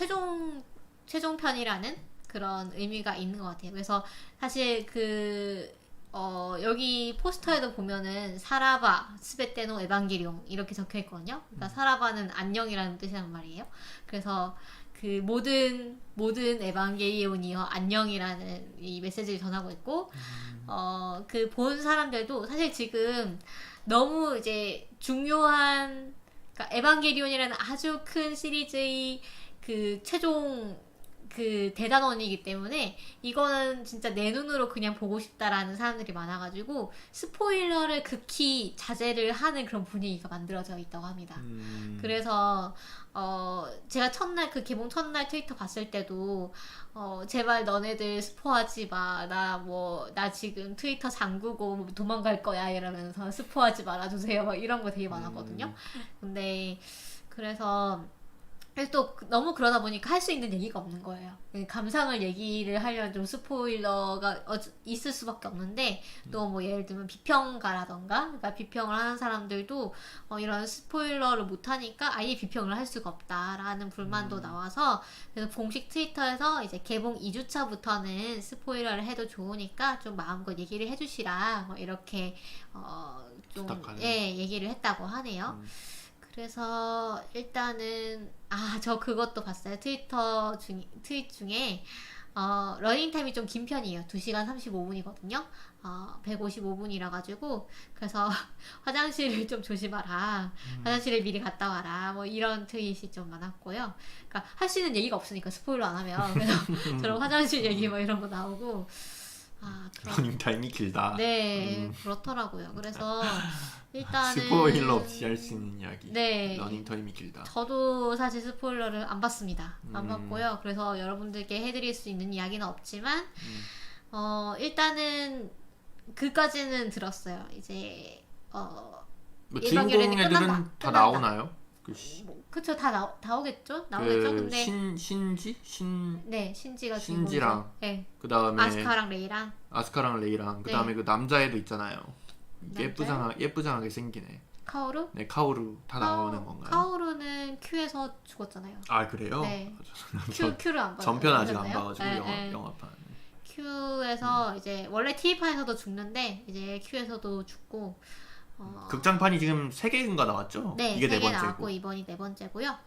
최종편이라는 그런 의미가 있는 것 같아요. 그래서 사실 여기 포스터에도 보면은 사라바 스베테노 에반게리온 이렇게 적혀 있거든요. 그러니까 사라바는 안녕이라는 뜻이란 말이에요. 그래서 그 모든 에반게리온이여 안녕이라는 이 메시지를 전하고 있고 그 본 사람들도 사실 지금 너무 이제 중요한 그러니까 에반게리온이라는 아주 큰 시리즈의 그 최종 그 대단원이기 때문에 이거는 진짜 내 눈으로 그냥 보고 싶다라는 사람들이 많아가지고 스포일러를 극히 자제를 하는 그런 분위기가 만들어져 있다고 합니다. 그래서 제가 첫날 그 개봉 첫날 트위터 봤을 때도 제발 너네들 스포하지 마. 나 지금 트위터 잠그고 도망갈 거야 이러면서 스포하지 말아주세요. 막 이런 거 되게 많았거든요. 근데 그래서 또 너무 그러다 보니까 할 수 있는 얘기가 없는 거예요. 감상을 얘기를 하려면 좀 스포일러가 있을 수밖에 없는데 또 뭐 예를 들면 비평가라던가 그러니까 비평을 하는 사람들도 이런 스포일러를 못하니까 아예 비평을 할 수가 없다라는 불만도 나와서 그래서 공식 트위터에서 이제 개봉 2주차부터는 스포일러를 해도 좋으니까 좀 마음껏 얘기를 해주시라 뭐 이렇게 좀 얘기를 했다고 하네요. 그래서 일단은 저 그것도 봤어요. 트윗 중에 러닝타임이 좀 긴 편이에요. 2시간 35분이거든요. 155분이라 가지고 그래서 화장실을 좀 조심하라. 화장실에 미리 갔다 와라. 뭐 이런 트윗이 좀 많았고요. 그러니까 할 수 있는 얘기가 없으니까 스포일러 안 하면 그래서 저런 화장실 얘기 뭐 이런 거 나오고 러닝타임이 길다. 네, 그렇더라고요. 그래서 일단은 스포일러 없이 할 수 있는 이야기. 네, 러닝타임이 길다. 저도 사실 스포일러를 안 봤습니다. 안 봤고요. 그래서 여러분들께 해드릴 수 있는 이야기는 없지만 일단은 그까지는 들었어요. 이제 뭐 주인공 애들은 다 나오나요? 그쵸, 다 나오겠죠? 나오겠죠? 근데 신지가 신지랑 네. 그 다음에 아스카랑 레이랑 그 다음에 그 남자애도 있잖아요. 예쁘장하게 생기네. 카오루? 네, 카오루 다 나오는 건가요? 카오루는 큐에서 죽었잖아요. 아 그래요? 네. 큐를 안 봤어요. 전편 아직 안 봐가지고 영화판. 큐에서 이제 원래 TV판에서도 죽는데 이제 큐에서도 죽고. 극장판이 지금 3개인가 나왔죠? 네, 이게 3개 4번째고. 나왔고 이번이 4번째고요.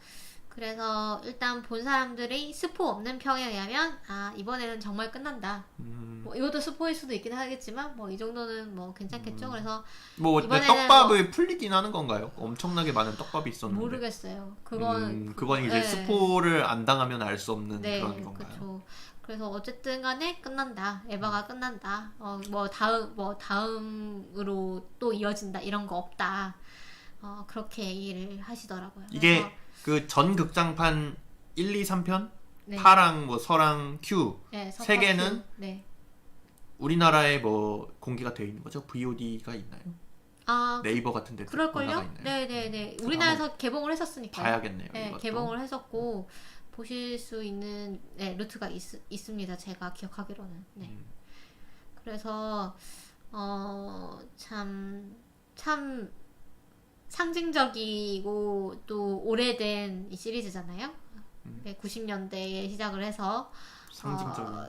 그래서 일단 본 사람들이 스포 없는 평에 의하면 이번에는 정말 끝난다. 뭐 이것도 스포일 수도 있긴 하겠지만 뭐 이 정도는 뭐 괜찮겠죠. 그래서 뭐 이번에는 떡밥을 풀리긴 하는 건가요? 엄청나게 많은 떡밥이 있었는데. 모르겠어요. 그건 이제 스포를 안 당하면 알 수 없는 그런 건가요? 그쵸. 그래서 어쨌든 간에 끝난다. 에바가 끝난다. 다음으로 또 이어진다. 이런 거 없다. 그렇게 얘기를 하시더라고요. 이게 그 전 극장판 1, 2, 3편? 네. 파랑 뭐 서랑 큐. 네, 3개는 네. 우리나라에 뭐 공개가 되어 있는 거죠? VOD가 있나요? 네이버 같은 데 그럴걸요? 네네네. 우리나라에서 개봉을 했었으니까. 봐야겠네요. 네, 이것도. 개봉을 했었고 보실 수 있는 루트가 있습니다. 제가 기억하기로는. 네. 그래서 참 상징적이고 또 오래된 이 시리즈잖아요. 90년대에 시작을 해서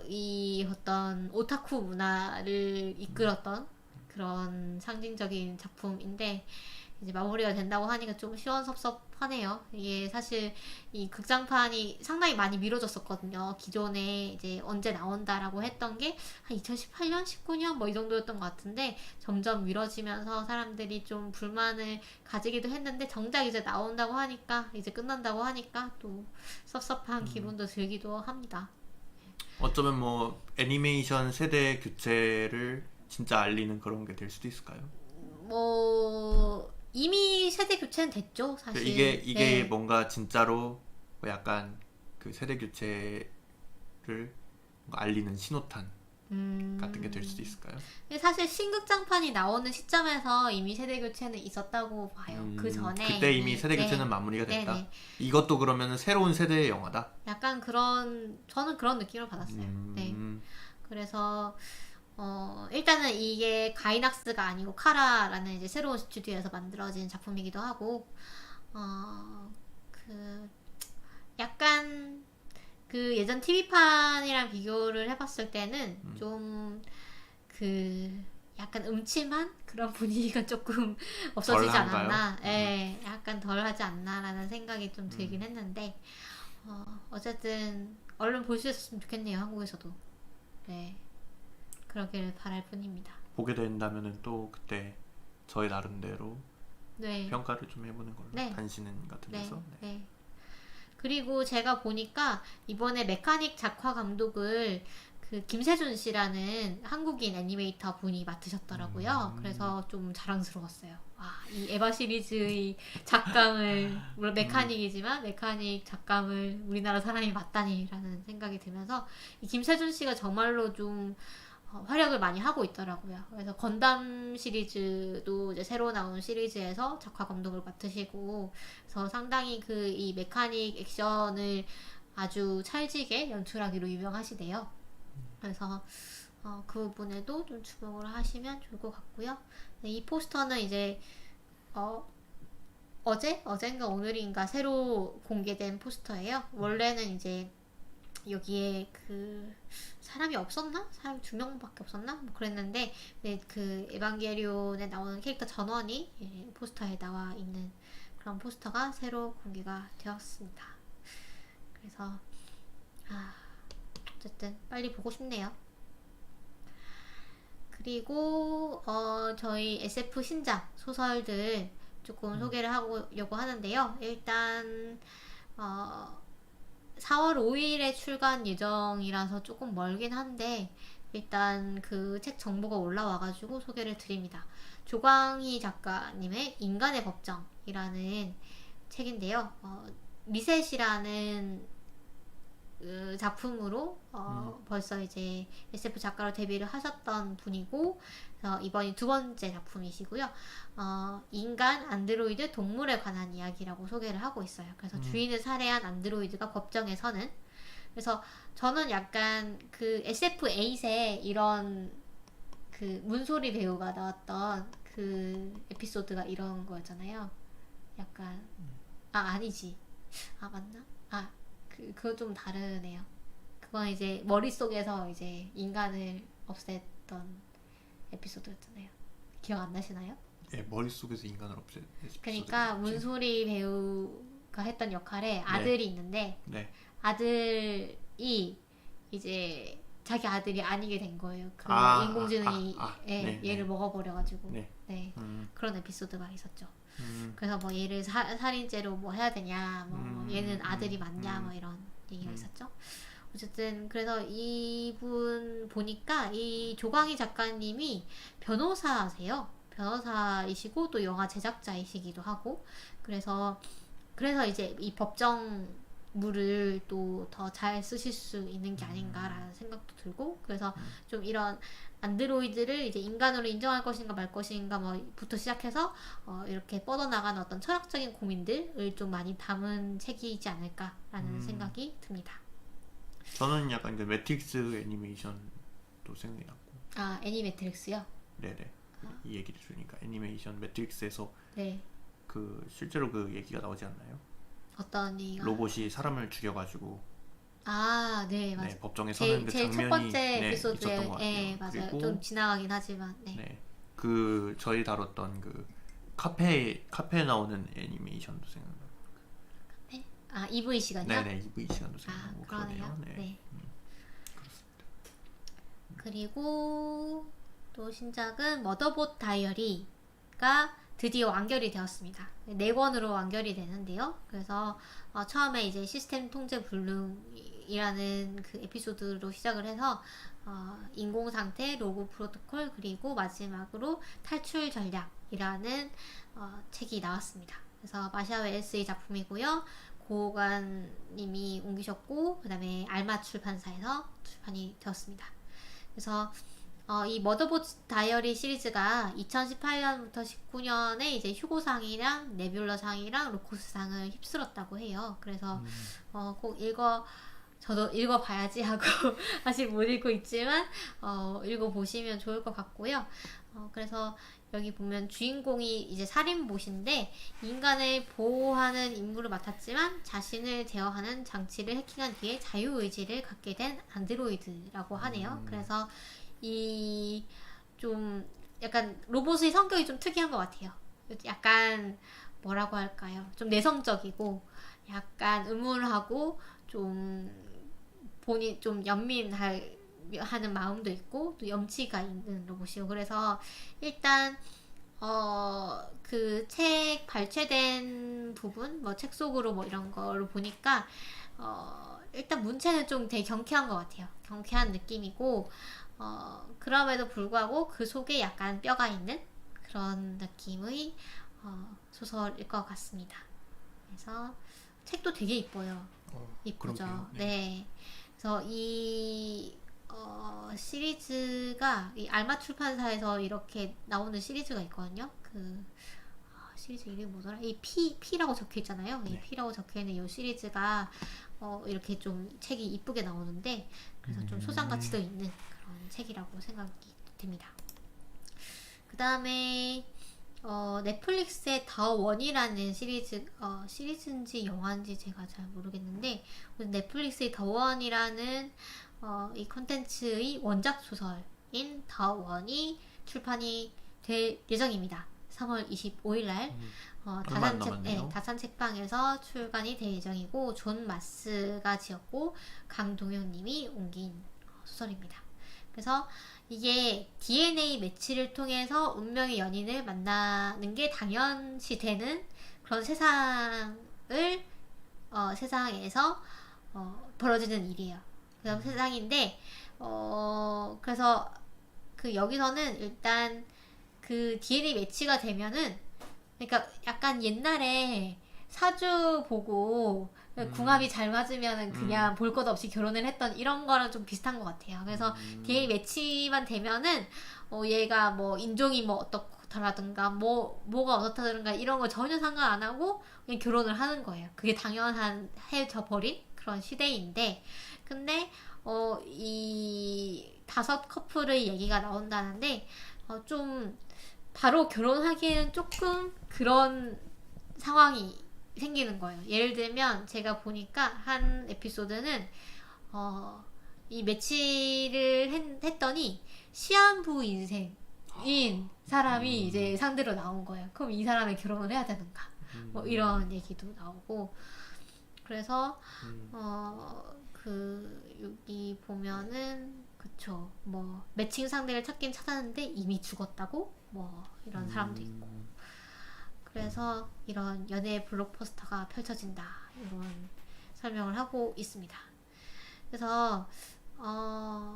이 어떤 오타쿠 문화를 이끌었던 그런 상징적인 작품인데 이제 마무리가 된다고 하니까 좀 시원섭섭하네요. 이게 사실 이 극장판이 상당히 많이 미뤄졌었거든요. 기존에 이제 언제 나온다라고 했던 게 한 2018년, 19년 뭐 이 정도였던 것 같은데 점점 미뤄지면서 사람들이 좀 불만을 가지기도 했는데 정작 이제 나온다고 하니까 이제 끝난다고 하니까 또 섭섭한 기분도 들기도 합니다. 어쩌면 뭐 애니메이션 세대 교체를 진짜 알리는 그런 게 될 수도 있을까요? 뭐 이미 세대 교체는 됐죠, 사실. 이게 뭔가 진짜로 약간 그 세대 교체를 알리는 신호탄 같은 게 될 수도 있을까요? 사실 신극장판이 나오는 시점에서 이미 세대 교체는 있었다고 봐요. 그 전에 그때 이미 세대 교체는 마무리가 됐다. 네네. 이것도 그러면 새로운 세대의 영화다. 약간 저는 그런 느낌을 받았어요. 네. 그래서 일단은 이게 가이낙스가 아니고 카라라는 이제 새로운 스튜디오에서 만들어진 작품이기도 하고 약간 그 예전 TV판이랑 비교를 해봤을 때는 좀 약간 음침한 그런 분위기가 조금 없어지지 않았나. 예, 약간 덜하지 않나라는 생각이 좀 들긴 했는데 어쨌든 얼른 볼 수 있었으면 좋겠네요, 한국에서도. 네. 그러길 바랄 뿐입니다. 보게 된다면은 또 그때 저의 나름대로 평가를 좀 해보는 걸로. 단신은 같은 데서. 네. 그리고 제가 보니까 이번에 메카닉 작화 감독을 그 김세준 씨라는 한국인 애니메이터 분이 맡으셨더라고요. 그래서 좀 자랑스러웠어요. 이 에바 시리즈의 작감을, 물론 메카닉이지만 메카닉 작감을 우리나라 사람이 맡다니라는 생각이 들면서 이 김세준 씨가 정말로 좀 활약을 많이 하고 있더라고요. 그래서 건담 시리즈도 이제 새로 나온 시리즈에서 작화 감독을 맡으시고, 그래서 상당히 그 이 메카닉 액션을 아주 찰지게 연출하기로 유명하시대요. 그래서 그 부분에도 좀 주목을 하시면 좋을 것 같고요. 이 포스터는 이제 어젠가 오늘인가 새로 공개된 포스터예요. 원래는 이제 여기에 그 사람이 없었나? 사람이 2명밖에 없었나? 뭐 그랬는데 그 에반게리온에 나오는 캐릭터 전원이 포스터에 나와 있는 그런 포스터가 새로 공개가 되었습니다. 그래서 어쨌든 빨리 보고 싶네요. 그리고 저희 SF 신작 소설들 조금 소개를 하려고 하는데요. 일단 4월 5일에 출간 예정이라서 조금 멀긴 한데 일단 그 책 정보가 올라와가지고 소개를 드립니다. 조광희 작가님의 인간의 법정이라는 책인데요. 리셋이라는 그 작품으로 벌써 이제 SF 작가로 데뷔를 하셨던 분이고, 이번이 2번째 작품이시고요. 인간, 안드로이드, 동물에 관한 이야기라고 소개를 하고 있어요. 그래서 주인을 살해한 안드로이드가 법정에 서는. 그래서 저는 약간 그 SF8에 이런 그 문소리 배우가 나왔던 그 에피소드가 이런 거였잖아요. 약간 아니지. 맞나? 그거 좀 다르네요. 그건 이제 머릿속에서 이제 인간을 없앴던 에피소드였잖아요. 기억 안 나시나요? 네, 머릿속에서 인간을 없앤 에피소드. 그러니까 문소리 배우가 했던 역할에 아들이 있는데 아들이 이제 자기 아들이 아니게 된 거예요. 그 인공지능이 얘를 먹어버려가지고 그런 에피소드가 있었죠. 그래서 뭐 얘를 살인죄로 뭐 해야 되냐, 뭐 얘는 아들이 맞냐, 뭐 이런 얘기가 있었죠. 어쨌든 그래서 이분 보니까 이 조광희 작가님이 변호사세요. 변호사이시고 또 영화 제작자이시기도 하고, 그래서 이제 이 법정물을 또 더 잘 쓰실 수 있는 게 아닌가라는 생각도 들고, 그래서 좀 이런 안드로이드를 이제 인간으로 인정할 것인가 말 것인가 뭐부터 시작해서 이렇게 뻗어나가는 어떤 철학적인 고민들을 좀 많이 담은 책이지 않을까라는 생각이 듭니다. 저는 약간 그 매트릭스 애니메이션도 생각이 났고. 애니매트릭스요? 네네. 이 얘기를 들으니까 애니메이션 매트릭스에서 네. 그 실제로 그 얘기가 나오지 않나요? 어떤 얘기가? 로봇이 사람을 죽여가지고 네, 맞아요. 법정에 서는 그 장면이 첫 번째 에피소드에 있었던 것 같아요. 맞아요. 좀 지나가긴 하지만 그 저희 다뤘던 그 카페에 나오는 애니메이션도 생각나요. 카페? EV 시간이요? 네네, EV 시간도 생각나고 그러네요. 네. 그렇습니다. 그리고 또 신작은 머더봇 다이어리가 드디어 완결이 되었습니다. 4권으로 완결이 되는데요. 그래서 처음에 이제 시스템 통제 불능이라는 그 에피소드로 시작을 해서 인공 상태, 로그 프로토콜, 그리고 마지막으로 탈출 전략이라는 책이 나왔습니다. 그래서 마샤 웰스의 작품이고요. 고관님이 옮기셨고, 그 다음에 알마 출판사에서 출판이 되었습니다. 그래서 이 머더봇 다이어리 시리즈가 2018년부터 19년에 이제 휴고상이랑 네뷸러상이랑 로커스상을 휩쓸었다고 해요. 그래서 꼭 저도 읽어봐야지 하고 아직 못 읽고 있지만 읽어보시면 좋을 것 같고요. 그래서 여기 보면 주인공이 이제 살인봇인데 인간을 보호하는 임무를 맡았지만 자신을 제어하는 장치를 해킹한 뒤에 자유의지를 갖게 된 안드로이드라고 하네요. 그래서 이 좀 약간 로봇의 성격이 좀 특이한 것 같아요. 약간 뭐라고 할까요? 좀 내성적이고 약간 음울하고 좀 본인 좀 연민하는 마음도 있고 또 염치가 있는 로봇이고, 그래서 일단 그 책 발췌된 부분, 뭐 책 속으로 뭐 이런 거를 보니까, 일단 문체는 좀 되게 경쾌한 것 같아요. 경쾌한 느낌이고, 그럼에도 불구하고 그 속에 약간 뼈가 있는 그런 느낌의 소설일 것 같습니다. 그래서 책도 되게 이뻐요. 이쁘죠. 그러게요. 네. 그래서 이 시리즈가 이 알마 출판사에서 이렇게 나오는 시리즈가 있거든요. 그 시리즈 이름이 뭐더라? 이 P라고 적혀 있잖아요. 이 네. P라고 적혀 있는 이 시리즈가 이렇게 좀 책이 이쁘게 나오는데, 그래서 좀 소장 가치도 있는 그런 책이라고 생각이 듭니다. 그 다음에 넷플릭스의 더 원이라는 시리즈인지 영화인지 제가 잘 모르겠는데, 넷플릭스의 더 원이라는 이 컨텐츠의 원작 소설인 더 원이 출판이 될 예정입니다. 3월 25일 날 얼마 안 남았네요. 다산 책방에서 출간이 될 예정이고, 존 마스가 지었고 강동현님이 옮긴 소설입니다. 그래서 이게 DNA 매치를 통해서 운명의 연인을 만나는 게 당연시 되는 그런 세상에서 벌어지는 일이에요. 그래서 세상인데, 그래서 그 여기서는 일단 그 DNA 매치가 되면은, 그러니까 약간 옛날에 사주 보고 궁합이 잘 맞으면은 그냥 볼 것 없이 결혼을 했던 이런 거랑 좀 비슷한 것 같아요. 그래서 DNA 매치만 되면은 얘가 뭐 인종이 뭐 어떻다라든가 뭐가 어떻다든가 이런 거 전혀 상관 안 하고 그냥 결혼을 하는 거예요. 그게 당연해져 버린 그런 시대인데, 근데 이 5커플의 얘기가 나온다는데 좀 바로 결혼하기에는 조금 그런 상황이 생기는 거예요. 예를 들면 제가 보니까 한 에피소드는 이 매치를 했더니 시한부 인생인 사람이 이제 상대로 나온 거예요. 그럼 이 사람이 결혼을 해야 되는가? 뭐 이런 얘기도 나오고, 그래서 여기 보면은 그쵸, 뭐 매칭 상대를 찾긴 찾았는데 이미 죽었다고 뭐 이런 사람도 있고, 그래서 이런 연애 블록버스터가 펼쳐진다 이런 설명을 하고 있습니다. 그래서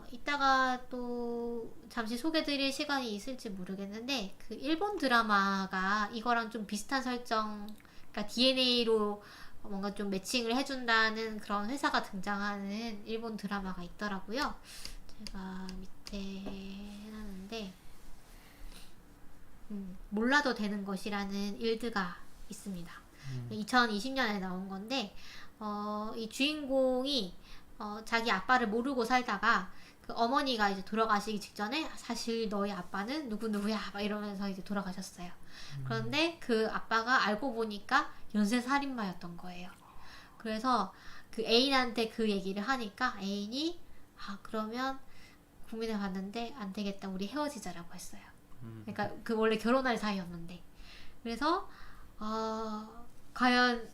이따가 또 잠시 소개드릴 시간이 있을지 모르겠는데, 그 일본 드라마가 이거랑 좀 비슷한 설정, 그러니까 DNA로 뭔가 좀 매칭을 해준다는 그런 회사가 등장하는 일본 드라마가 있더라고요. 제가 밑에 해놨는데, 몰라도 되는 것이라는 일드가 있습니다. 2020년에 나온 건데, 이 주인공이 자기 아빠를 모르고 살다가 그 어머니가 이제 돌아가시기 직전에 사실 너희 아빠는 누구누구야 막 이러면서 이제 돌아가셨어요. 그런데 그 아빠가 알고 보니까 연쇄살인마였던 거예요. 그래서 그 애인한테 그 얘기를 하니까 애인이 그러면 고민해 봤는데 안 되겠다, 우리 헤어지자라고 했어요. 그러니까 그 원래 결혼할 사이였는데, 그래서 과연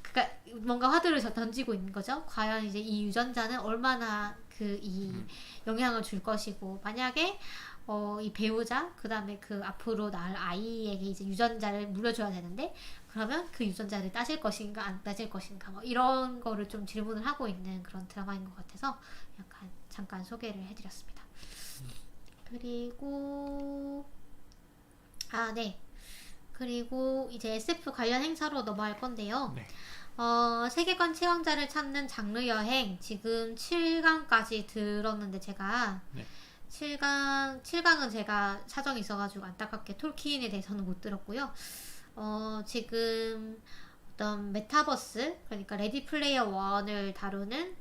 그러니까 뭔가 화두를 던지고 있는 거죠. 과연 이제 이 유전자는 얼마나 이 영향을 줄 것이고, 만약에 이 배우자 그다음에 그 앞으로 낳을 아이에게 이제 유전자를 물려줘야 되는데, 그러면 그 유전자를 따질 것인가 안 따질 것인가 뭐 이런 거를 좀 질문을 하고 있는 그런 드라마인 것 같아서 약간 잠깐 소개를 해드렸습니다. 그리고 네. 그리고 이제 SF 관련 행사로 넘어갈 건데요. 네. 세계관 최강자를 찾는 장르 여행 지금 7강까지 들었는데, 제가 7강은 제가 사정이 있어가지고 안타깝게 톨킨에 대해서는 못 들었고요. 지금 어떤 메타버스, 그러니까 레디 플레이어 원을 다루는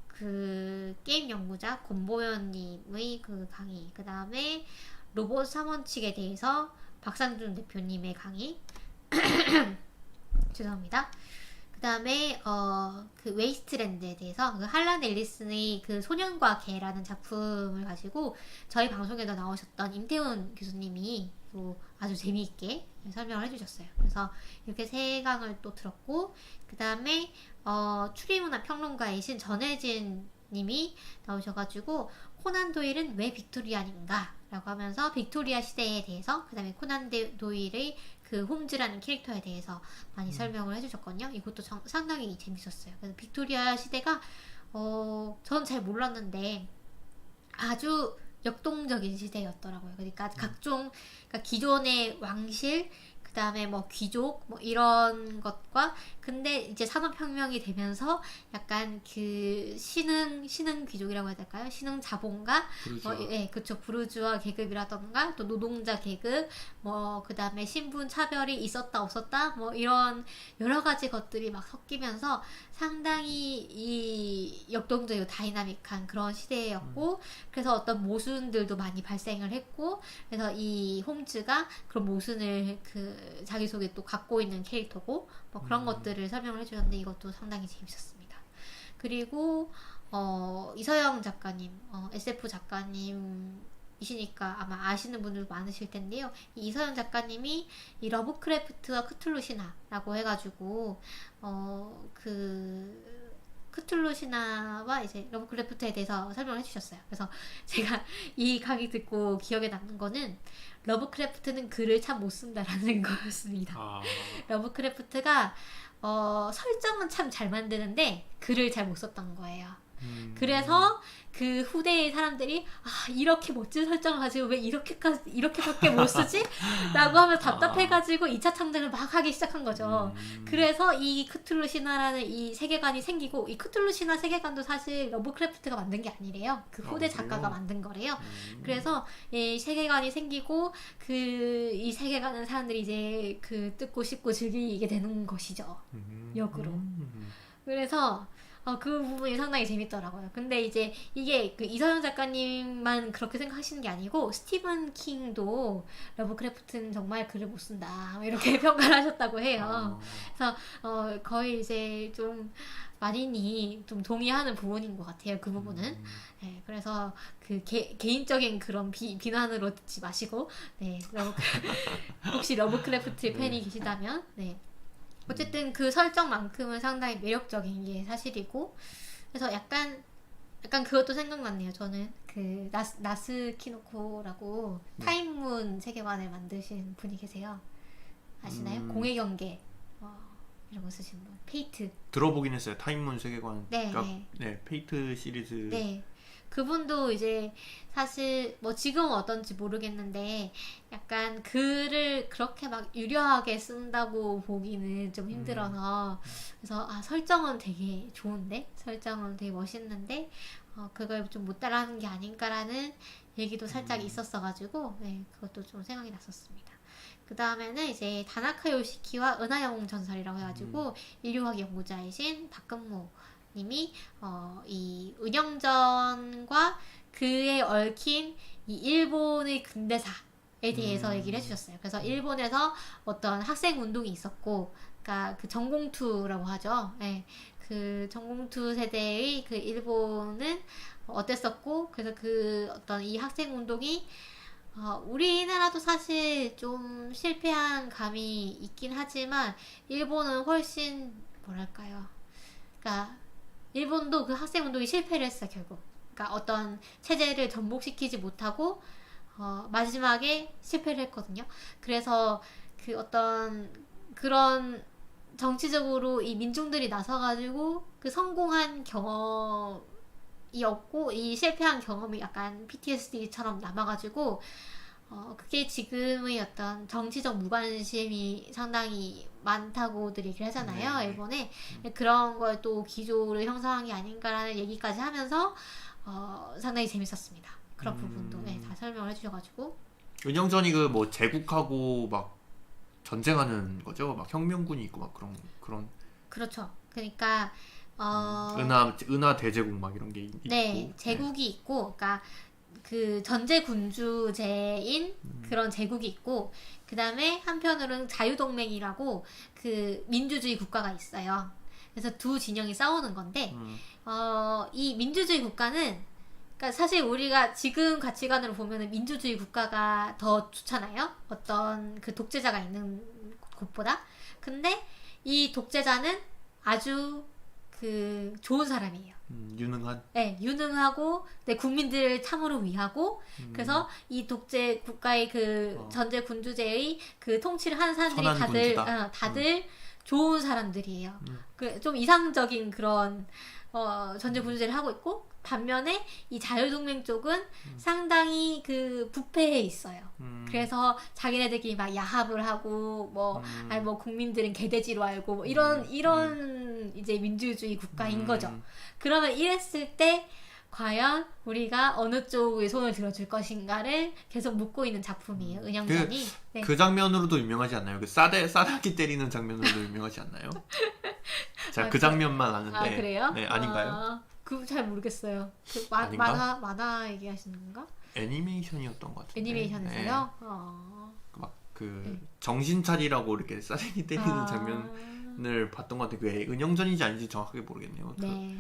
그 게임 연구자 권보현님의 그 강의, 그 다음에 로봇 삼원칙에 대해서 박상준 대표님의 강의 죄송합니다. 그 다음에 그 웨이스트랜드에 대해서 그 할란 앨리슨의 그 소년과 개라는 작품을 가지고 저희 방송에도 나오셨던 임태훈 교수님이 또 아주 재미있게 설명을 해주셨어요. 그래서 이렇게 3강을 또 들었고, 그 다음에 추리문화 평론가이신 전혜진 님이 나오셔가지고 코난 도일은 왜 빅토리안인가? 라고 하면서 빅토리아 시대에 대해서 그 다음에 코난 도일의 그 홈즈라는 캐릭터에 대해서 많이 설명을 해주셨거든요. 이것도 상당히 재밌었어요. 그래서 빅토리아 시대가 전 잘 몰랐는데 아주 역동적인 시대였더라고요. 그러니까 각종 그러니까 기존의 왕실 그 다음에 뭐 귀족 뭐 이런 것과 근데 이제 산업혁명이 되면서 약간 그 신흥 귀족이라고 해야 될까요? 신흥 자본가 예, 그쵸. 부르주아 계급이라던가 또 노동자 계급 뭐 그 다음에 신분 차별이 있었다 없었다 뭐 이런 여러 가지 것들이 막 섞이면서 상당히 이 역동적이고 다이나믹한 그런 시대였고 그래서 어떤 모순들도 많이 발생을 했고 그래서 이 홈즈가 그런 모순을 그 자기 속에 또 갖고 있는 캐릭터고 뭐 그런 것들을 설명을 해주셨는데 이것도 상당히 재밌었습니다. 그리고 이서영 작가님 SF 작가님이시니까 아마 아시는 분들도 많으실 텐데요. 이 이서영 작가님이 이 러브크래프트와 크툴루 신화라고 해가지고 그 크툴루 신화와 이제 러브크래프트에 대해서 설명을 해주셨어요. 그래서 제가 이 강의 듣고 기억에 남는 거는 러브크래프트는 글을 참 못 쓴다라는 거였습니다. 러브크래프트가 설정은 참 잘 만드는데 글을 잘 못 썼던 거예요. 그래서 그 후대의 사람들이 이렇게 멋진 설정을 가지고 왜 이렇게밖에 못 쓰지? 라고 하면 답답해가지고 2차 창작을 막 하기 시작한 거죠. 그래서 이 크툴루 신화라는 이 세계관이 생기고 이 크툴루 신화 세계관도 사실 러브크래프트가 만든 게 아니래요. 그 후대 작가가 만든 거래요. 그래서 이 세계관이 생기고 이 세계관은 사람들이 이제 그 뜯고 씹고 즐기게 되는 것이죠. 역으로. 그래서 그 부분이 상당히 재밌더라고요. 근데 이제 이게 그 이서영 작가님만 그렇게 생각하시는 게 아니고 스티븐 킹도 러브크래프트는 정말 글을 못 쓴다 이렇게 평가를 하셨다고 해요. 그래서 거의 이제 좀 많이 좀 동의하는 부분인 것 같아요. 그 부분은. 네, 그래서 그 개인적인 그런 비난으로 듣지 마시고 네, 혹시 러브크래프트 팬이 계시다면 네. 어쨌든 그 설정만큼은 상당히 매력적인 게 사실이고 그래서 약간 그것도 생각났네요. 저는 그 나스 키노코라고 타임문 세계관을 만드신 분이 계세요. 아시나요? 공의 경계 이런 거 쓰신 분. 페이트 들어보긴 했어요. 타임문 세계관. 네, 네, 페이트 시리즈. 네. 그분도 이제 사실 뭐 지금은 어떤지 모르겠는데 약간 글을 그렇게 막 유려하게 쓴다고 보기는 좀 힘들어서 그래서 설정은 되게 좋은데 설정은 되게 멋있는데 그걸 좀 못 따라하는 게 아닌가라는 얘기도 살짝 있었어가지고 네, 그것도 좀 생각이 났었습니다. 그 다음에는 이제 다나카 요시키와 은하영웅 전설이라고 해가지고 인류학 연구자이신 박근모 님이 이 은영전과 그에 얽힌 이 일본의 근대사에 대해서 얘기를 해주셨어요. 그래서 일본에서 어떤 학생 운동이 있었고, 그러니까 그 전공투라고 하죠. 네, 그 전공투 세대의 그 일본은 어땠었고, 그래서 그 어떤 이 학생 운동이 우리나라도 사실 좀 실패한 감이 있긴 하지만 일본은 훨씬 뭐랄까요? 그러니까 일본도 그 학생운동이 실패를 했어요, 결국. 그러니까 어떤 체제를 전복시키지 못하고, 마지막에 실패를 했거든요. 그래서 그 어떤 그런 정치적으로 이 민중들이 나서가지고 그 성공한 경험이었고, 이 실패한 경험이 약간 PTSD처럼 남아가지고, 그게 지금의 어떤 정치적 무관심이 상당히 많다고들 얘기를 하잖아요. 네. 일본에. 그런 걸 또 기조를 형성한 게 아닌가라는 얘기까지 하면서 상당히 재밌었습니다. 그런 부분도 네, 다 설명을 해주셔가지고. 은영전이 그 뭐 제국하고 막 전쟁하는 거죠? 막 혁명군이 있고 막 그런. 그렇죠. 그러니까 은하 대제국 막 이런 게 있고. 네, 제국이 있고, 그러니까 그 전제 군주제인 그런 제국이 있고 그 다음에 한편으로는 자유동맹이라고 그 민주주의 국가가 있어요. 그래서 두 진영이 싸우는 건데 이 민주주의 국가는 그러니까 사실 우리가 지금 가치관으로 보면은 민주주의 국가가 더 좋잖아요. 어떤 그 독재자가 있는 곳보다. 근데 이 독재자는 아주 그 좋은 사람이에요. 유능한. 네, 유능하고 네, 국민들을 참으로 위하고 그래서 이 독재 국가의 그 전제 군주제의 그 통치를 하는 사람들이 다들 좋은 사람들이에요. 좀 이상적인 그런 전제 군주제를 하고 있고 반면에 이 자유동맹 쪽은 상당히 그 부패해 있어요. 그래서 자기네들끼리 막 야합을 하고 아니 뭐 국민들은 개돼지로 알고 뭐 이런 이제 민주주의 국가인 거죠. 그러면 이랬을 때 과연 우리가 어느 쪽의 손을 들어줄 것인가를 계속 묻고 있는 작품이에요. 은영전이. 그 장면으로도 유명하지 않나요? 그 싸대기 때리는 장면으로도 유명하지 않나요? 제가 그 장면만 아는데. 아, 그래요? 네, 아닌가요? 잘 모르겠어요. 그 만화 얘기하시는 건가? 애니메이션이었던 것 같은데. 애니메이션에서요? 네. 정신 차리라고 이렇게 싸대기 때리는 장면을 봤던 것 같아요. 그게 은영전인지 아닌지 정확하게 모르겠네요. 네.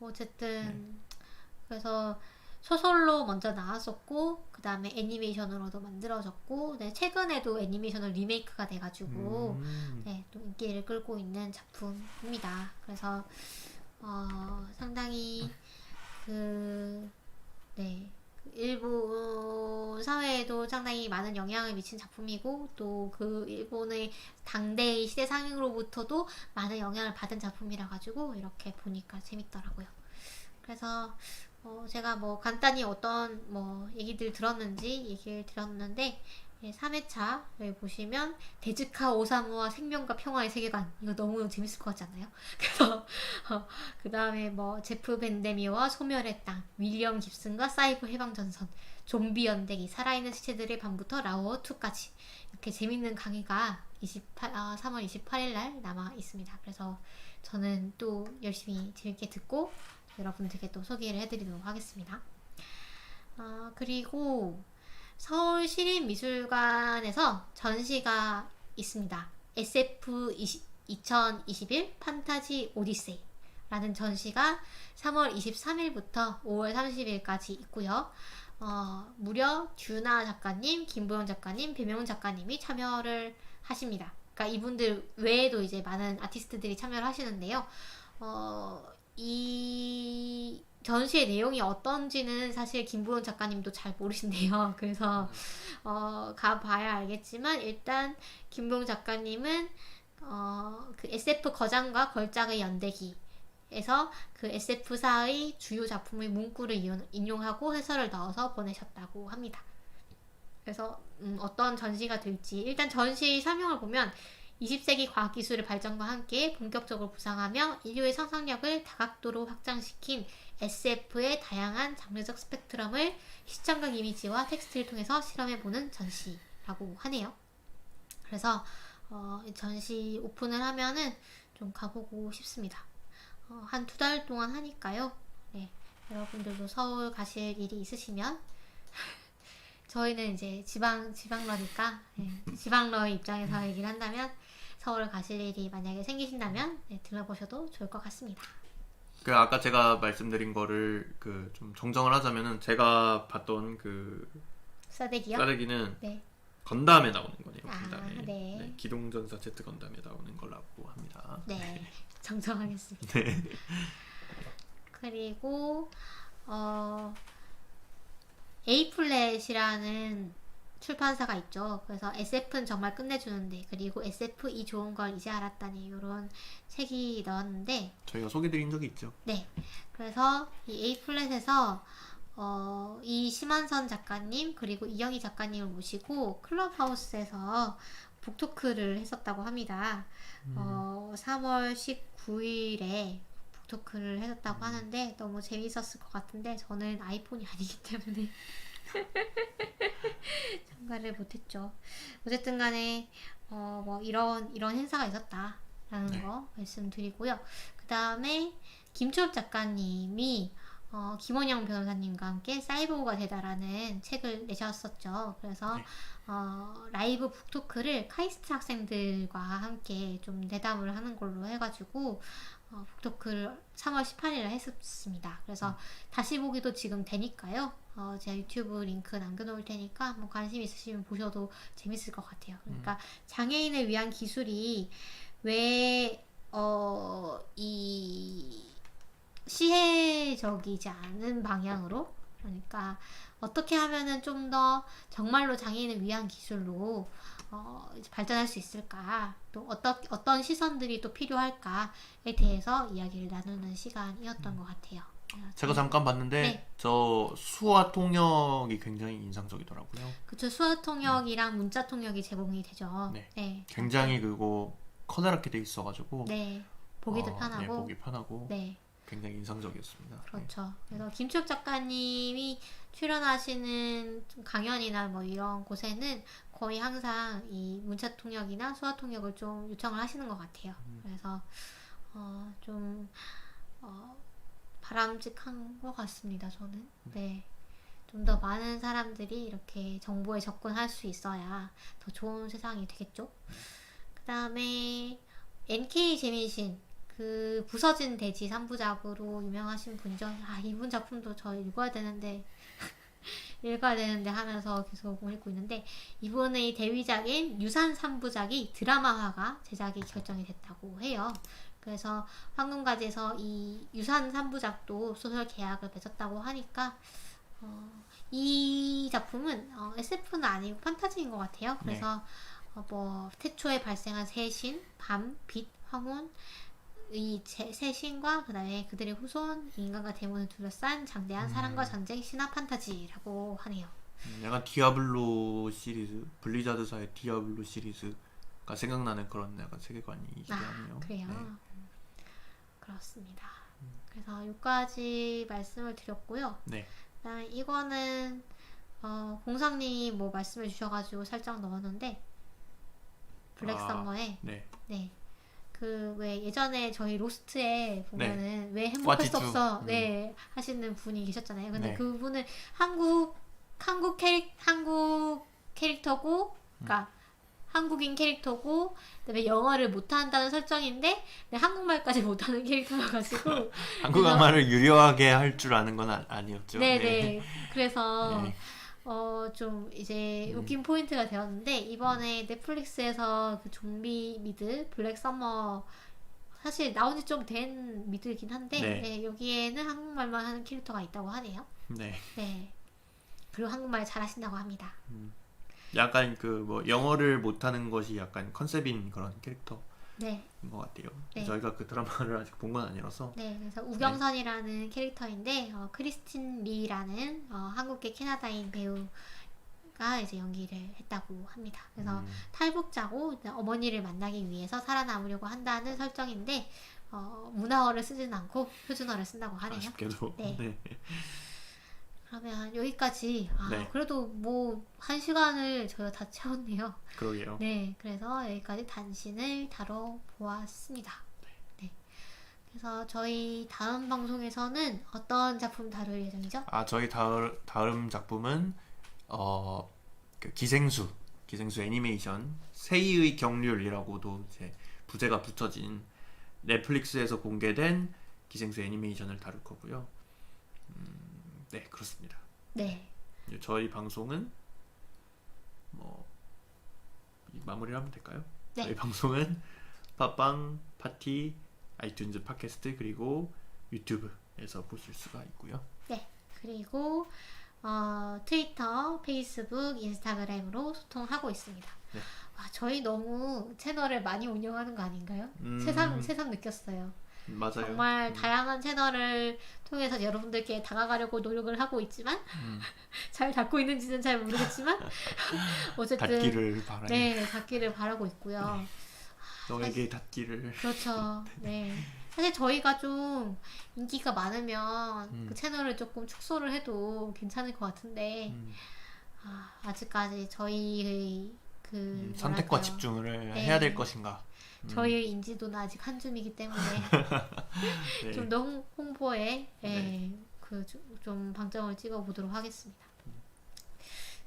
어쨌든 그래서 소설로 먼저 나왔었고 그 다음에 애니메이션으로도 만들어졌고 최근에도 애니메이션으로 리메이크가 돼가지고 또 인기를 끌고 있는 작품입니다. 그래서 상당히 일본 사회에도 상당히 많은 영향을 미친 작품이고 또 그 일본의 당대의 시대 상영으로부터도 많은 영향을 받은 작품이라 가지고 이렇게 보니까 재밌더라고요. 그래서 제가 간단히 어떤 얘기를 들었는데 3회차를 보시면 데즈카 오사무와 생명과 평화의 세계관 이거 너무 재밌을 것 같지 않나요? 그래서 그 다음에 제프 벤데미와 소멸의 땅, 윌리엄 깁슨과 사이버 해방전선, 좀비 연대기, 살아있는 시체들의 밤부터 라오어 2까지 이렇게 재밌는 강의가 3월 28일 날 남아 있습니다. 그래서 저는 또 열심히 재밌게 듣고 여러분들께 또 소개를 해드리도록 하겠습니다. 그리고 서울시립미술관에서 전시가 있습니다. SF 2021 판타지 오디세이 라는 전시가 3월 23일부터 5월 30일까지 있고요. 무려 듀나 작가님, 김보영 작가님, 배명훈 작가님이 참여를 하십니다. 그러니까 이분들 외에도 이제 많은 아티스트들이 참여를 하시는데요. 이 전시의 내용이 어떤지는 사실 김보영 작가님도 잘 모르신대요. 그래서 가봐야 알겠지만 일단 김보영 작가님은 그 SF 거장과 걸작의 연대기에서 그 SF사의 주요 작품의 문구를 인용하고 해설을 넣어서 보내셨다고 합니다. 그래서 어떤 전시가 될지 일단 전시 설명을 보면 20세기 과학기술의 발전과 함께 본격적으로 부상하며 인류의 상상력을 다각도로 확장시킨 SF의 다양한 장르적 스펙트럼을 시청각 이미지와 텍스트를 통해서 실험해보는 전시라고 하네요. 그래서 전시 오픈을 하면은 좀 가보고 싶습니다. 한 2달 동안 하니까요. 네, 여러분들도 서울 가실 일이 있으시면 저희는 이제 지방러니까 지방러의 입장에서 얘기를 한다면 서울 가실 일이 만약에 생기신다면 들러보셔도 좋을 것 같습니다. 아까 제가 말씀드린 거를 좀 정정을 하자면은 제가 봤던 싸대기요? 싸대기는 건담에 나오는 거네요. 건담에. 네. 기동전사 Z 건담에 나오는 거라고 합니다. 네, 정정하겠습니다. 네. 그리고 A플랫이라는 출판사가 있죠. 그래서 SF는 정말 끝내주는데 그리고 SF이 좋은 걸 이제 알았다니 이런 책이 나왔는데 저희가 소개드린 적이 있죠. 네. 그래서 이 A플랫에서 이 심한선 작가님 그리고 이영희 작가님을 모시고 클럽하우스에서 북토크를 했었다고 합니다. 3월 19일에 북토크를 했었다고 하는데 너무 재밌었을 것 같은데 저는 아이폰이 아니기 때문에 참가를 못했죠. 어쨌든 간에 이런 행사가 있었다라는 거 말씀드리고요. 그 다음에 김초엽 작가님이 김원영 변호사님과 함께 사이보그가 되다라는 책을 내셨었죠. 그래서 라이브 북토크를 카이스트 학생들과 함께 좀 대담을 하는 걸로 해가지고 북토크를 3월 18일에 했었습니다. 그래서 다시 보기도 지금 되니까요. 제가 유튜브 링크 남겨놓을 테니까 한번 관심 있으시면 보셔도 재밌을 것 같아요. 그러니까 장애인을 위한 기술이 왜 이 시혜적이지 않은 방향으로, 그러니까 어떻게 하면은 좀 더 정말로 장애인을 위한 기술로 이제 발전할 수 있을까, 또 어떤 시선들이 또 필요할까에 대해서 이야기를 나누는 시간이었던 것 같아요. 제가 잠깐 봤는데 네. 저 수화 통역이 굉장히 인상적이더라고요. 그쵸, 수화 통역이랑 문자 통역이 제공이 되죠. 네. 네. 굉장히 그거 커다랗게 돼 있어가지고 네. 보기도 편하고. 네, 보기 편하고. 네. 굉장히 인상적이었습니다. 그렇죠. 그래서 김추혁 작가님이 출연하시는 좀 강연이나 뭐 이런 곳에는 거의 항상 이 문자 통역이나 수화 통역을 좀 요청을 하시는 것 같아요. 그래서 좀 바람직한 것 같습니다. 저는. 네. 좀 더 많은 사람들이 이렇게 정보에 접근할 수 있어야 더 좋은 세상이 되겠죠. 그 다음에 NK 재민신, 그 부서진 돼지 3부작으로 유명하신 분이죠. 이분 작품도 저 읽어야 되는데 하면서 계속 읽고 있는데, 이분의 데뷔작인 유산 3부작이 드라마화가 제작이 결정이 됐다고 해요. 그래서 황금가지에서 이 유산 3부작도 소설 계약을 맺었다고 하니까 이 작품은 SF는 아니고 판타지인 것 같아요. 그래서 뭐 태초에 발생한 새 신, 밤, 빛, 황혼, 이 새 신과 그 다음에 그들의 후손, 인간과 데몬을 둘러싼 장대한 사랑과 전쟁 신화 판타지라고 하네요. 약간 디아블로 시리즈, 블리자드사의 디아블로 시리즈가 생각나는 그런 약간 세계관이기도 하네요. 그래요. 네. 그렇습니다. 그래서 여기까지 말씀을 드렸고요. 네. 그다음에 이거는 공상님이 뭐 말씀해 주셔가지고 살짝 넣었는데, 블랙 썸머에 네. 그 왜 예전에 저희 로스트에 보면은 왜 행복할 수 없어 네 하시는 분이 계셨잖아요. 근데 그분은 한국 캐릭터고, 그러니까 한국인 캐릭터고, 그다음에 영어를 못한다는 설정인데 한국말까지 못하는 캐릭터여가지고 한국말을 유려하게 할 줄 아는 건 아니었죠. 네네. 그래서 좀 이제 웃긴 포인트가 되었는데, 이번에 넷플릭스에서 그 좀비 미드 블랙 서머, 사실 나온 지 좀 된 미드이긴 한데 여기에는 한국말만 하는 캐릭터가 있다고 하네요. 네. 그리고 한국말 잘하신다고 합니다. 약간 그 뭐 영어를 못하는 것이 약간 컨셉인 그런 캐릭터인 것 같아요. 저희가 그 드라마를 아직 본 건 아니라서. 그래서 우경선이라는 캐릭터인데 크리스틴 리라는 한국계 캐나다인 배우가 이제 연기를 했다고 합니다. 그래서 탈북자고 어머니를 만나기 위해서 살아남으려고 한다는 설정인데 문화어를 쓰진 않고 표준어를 쓴다고 하네요. 아쉽게도. 그러면 여기까지 그래도 뭐 1시간을 저희가 다 채웠네요. 그러게요. 그래서 여기까지 단신을 다뤄보았습니다. 그래서 저희 다음 방송에서는 어떤 작품 다룰 예정이죠? 저희 다음 작품은 그 기생수 애니메이션 세이의 경륜이라고도 이제 부제가 붙여진 넷플릭스에서 공개된 기생수 애니메이션을 다룰 거고요. 네, 그렇습니다. 저희 방송은 뭐 마무리를 하면 될까요? 저희 방송은 팟빵, 파티, 아이튠즈 팟캐스트, 그리고 유튜브에서 보실 수가 있고요. 그리고 트위터, 페이스북, 인스타그램으로 소통하고 있습니다. 저희 너무 채널을 많이 운영하는 거 아닌가요? 새삼 느꼈어요. 맞아요. 정말 다양한 채널을 통해서 여러분들께 다가가려고 노력을 하고 있지만 잘 닿고 있는지는 잘 모르겠지만 어쨌든 닿기를 바라고 있고요. 너에게 닿기를. 그렇죠. 사실 저희가 좀 인기가 많으면 그 채널을 조금 축소를 해도 괜찮을 것 같은데 아직까지 저희의 그 선택과 집중을 해야 될 것인가. 저희의 인지도는 아직 한 줌이기 때문에 좀 더 홍보에 그 좀 방점을 찍어보도록 하겠습니다.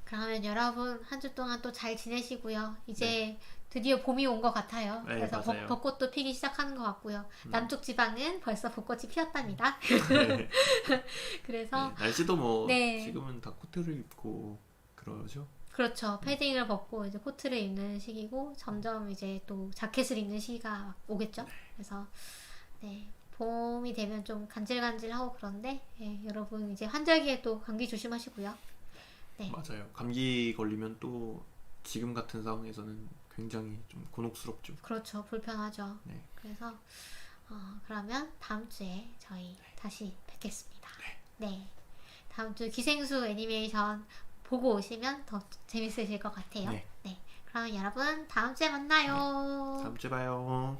그러면 여러분 한 주 동안 또 잘 지내시고요. 이제 드디어 봄이 온 것 같아요. 그래서 벚꽃도 피기 시작하는 것 같고요. 남쪽 지방은 벌써 벚꽃이 피었답니다. 그래서 날씨도 뭐 지금은 다 코트를 입고 그러죠. 그렇죠. 패딩을 벗고 이제 코트를 입는 시기고 점점 이제 또 자켓을 입는 시기가 오겠죠. 그래서 네. 봄이 되면 좀 간질간질하고 그런데 예, 여러분 이제 환절기에 또 감기 조심하시고요. 네. 맞아요. 감기 걸리면 또 지금 같은 상황에서는 굉장히 좀 곤혹스럽죠. 그렇죠. 불편하죠. 네. 그래서 그러면 다음 주에 저희 다시 뵙겠습니다. 네. 다음 주 기생수 애니메이션 보고 오시면 더 재밌으실 것 같아요. 네. 네. 그러면 여러분 다음 주에 만나요. 다음 주에 봐요.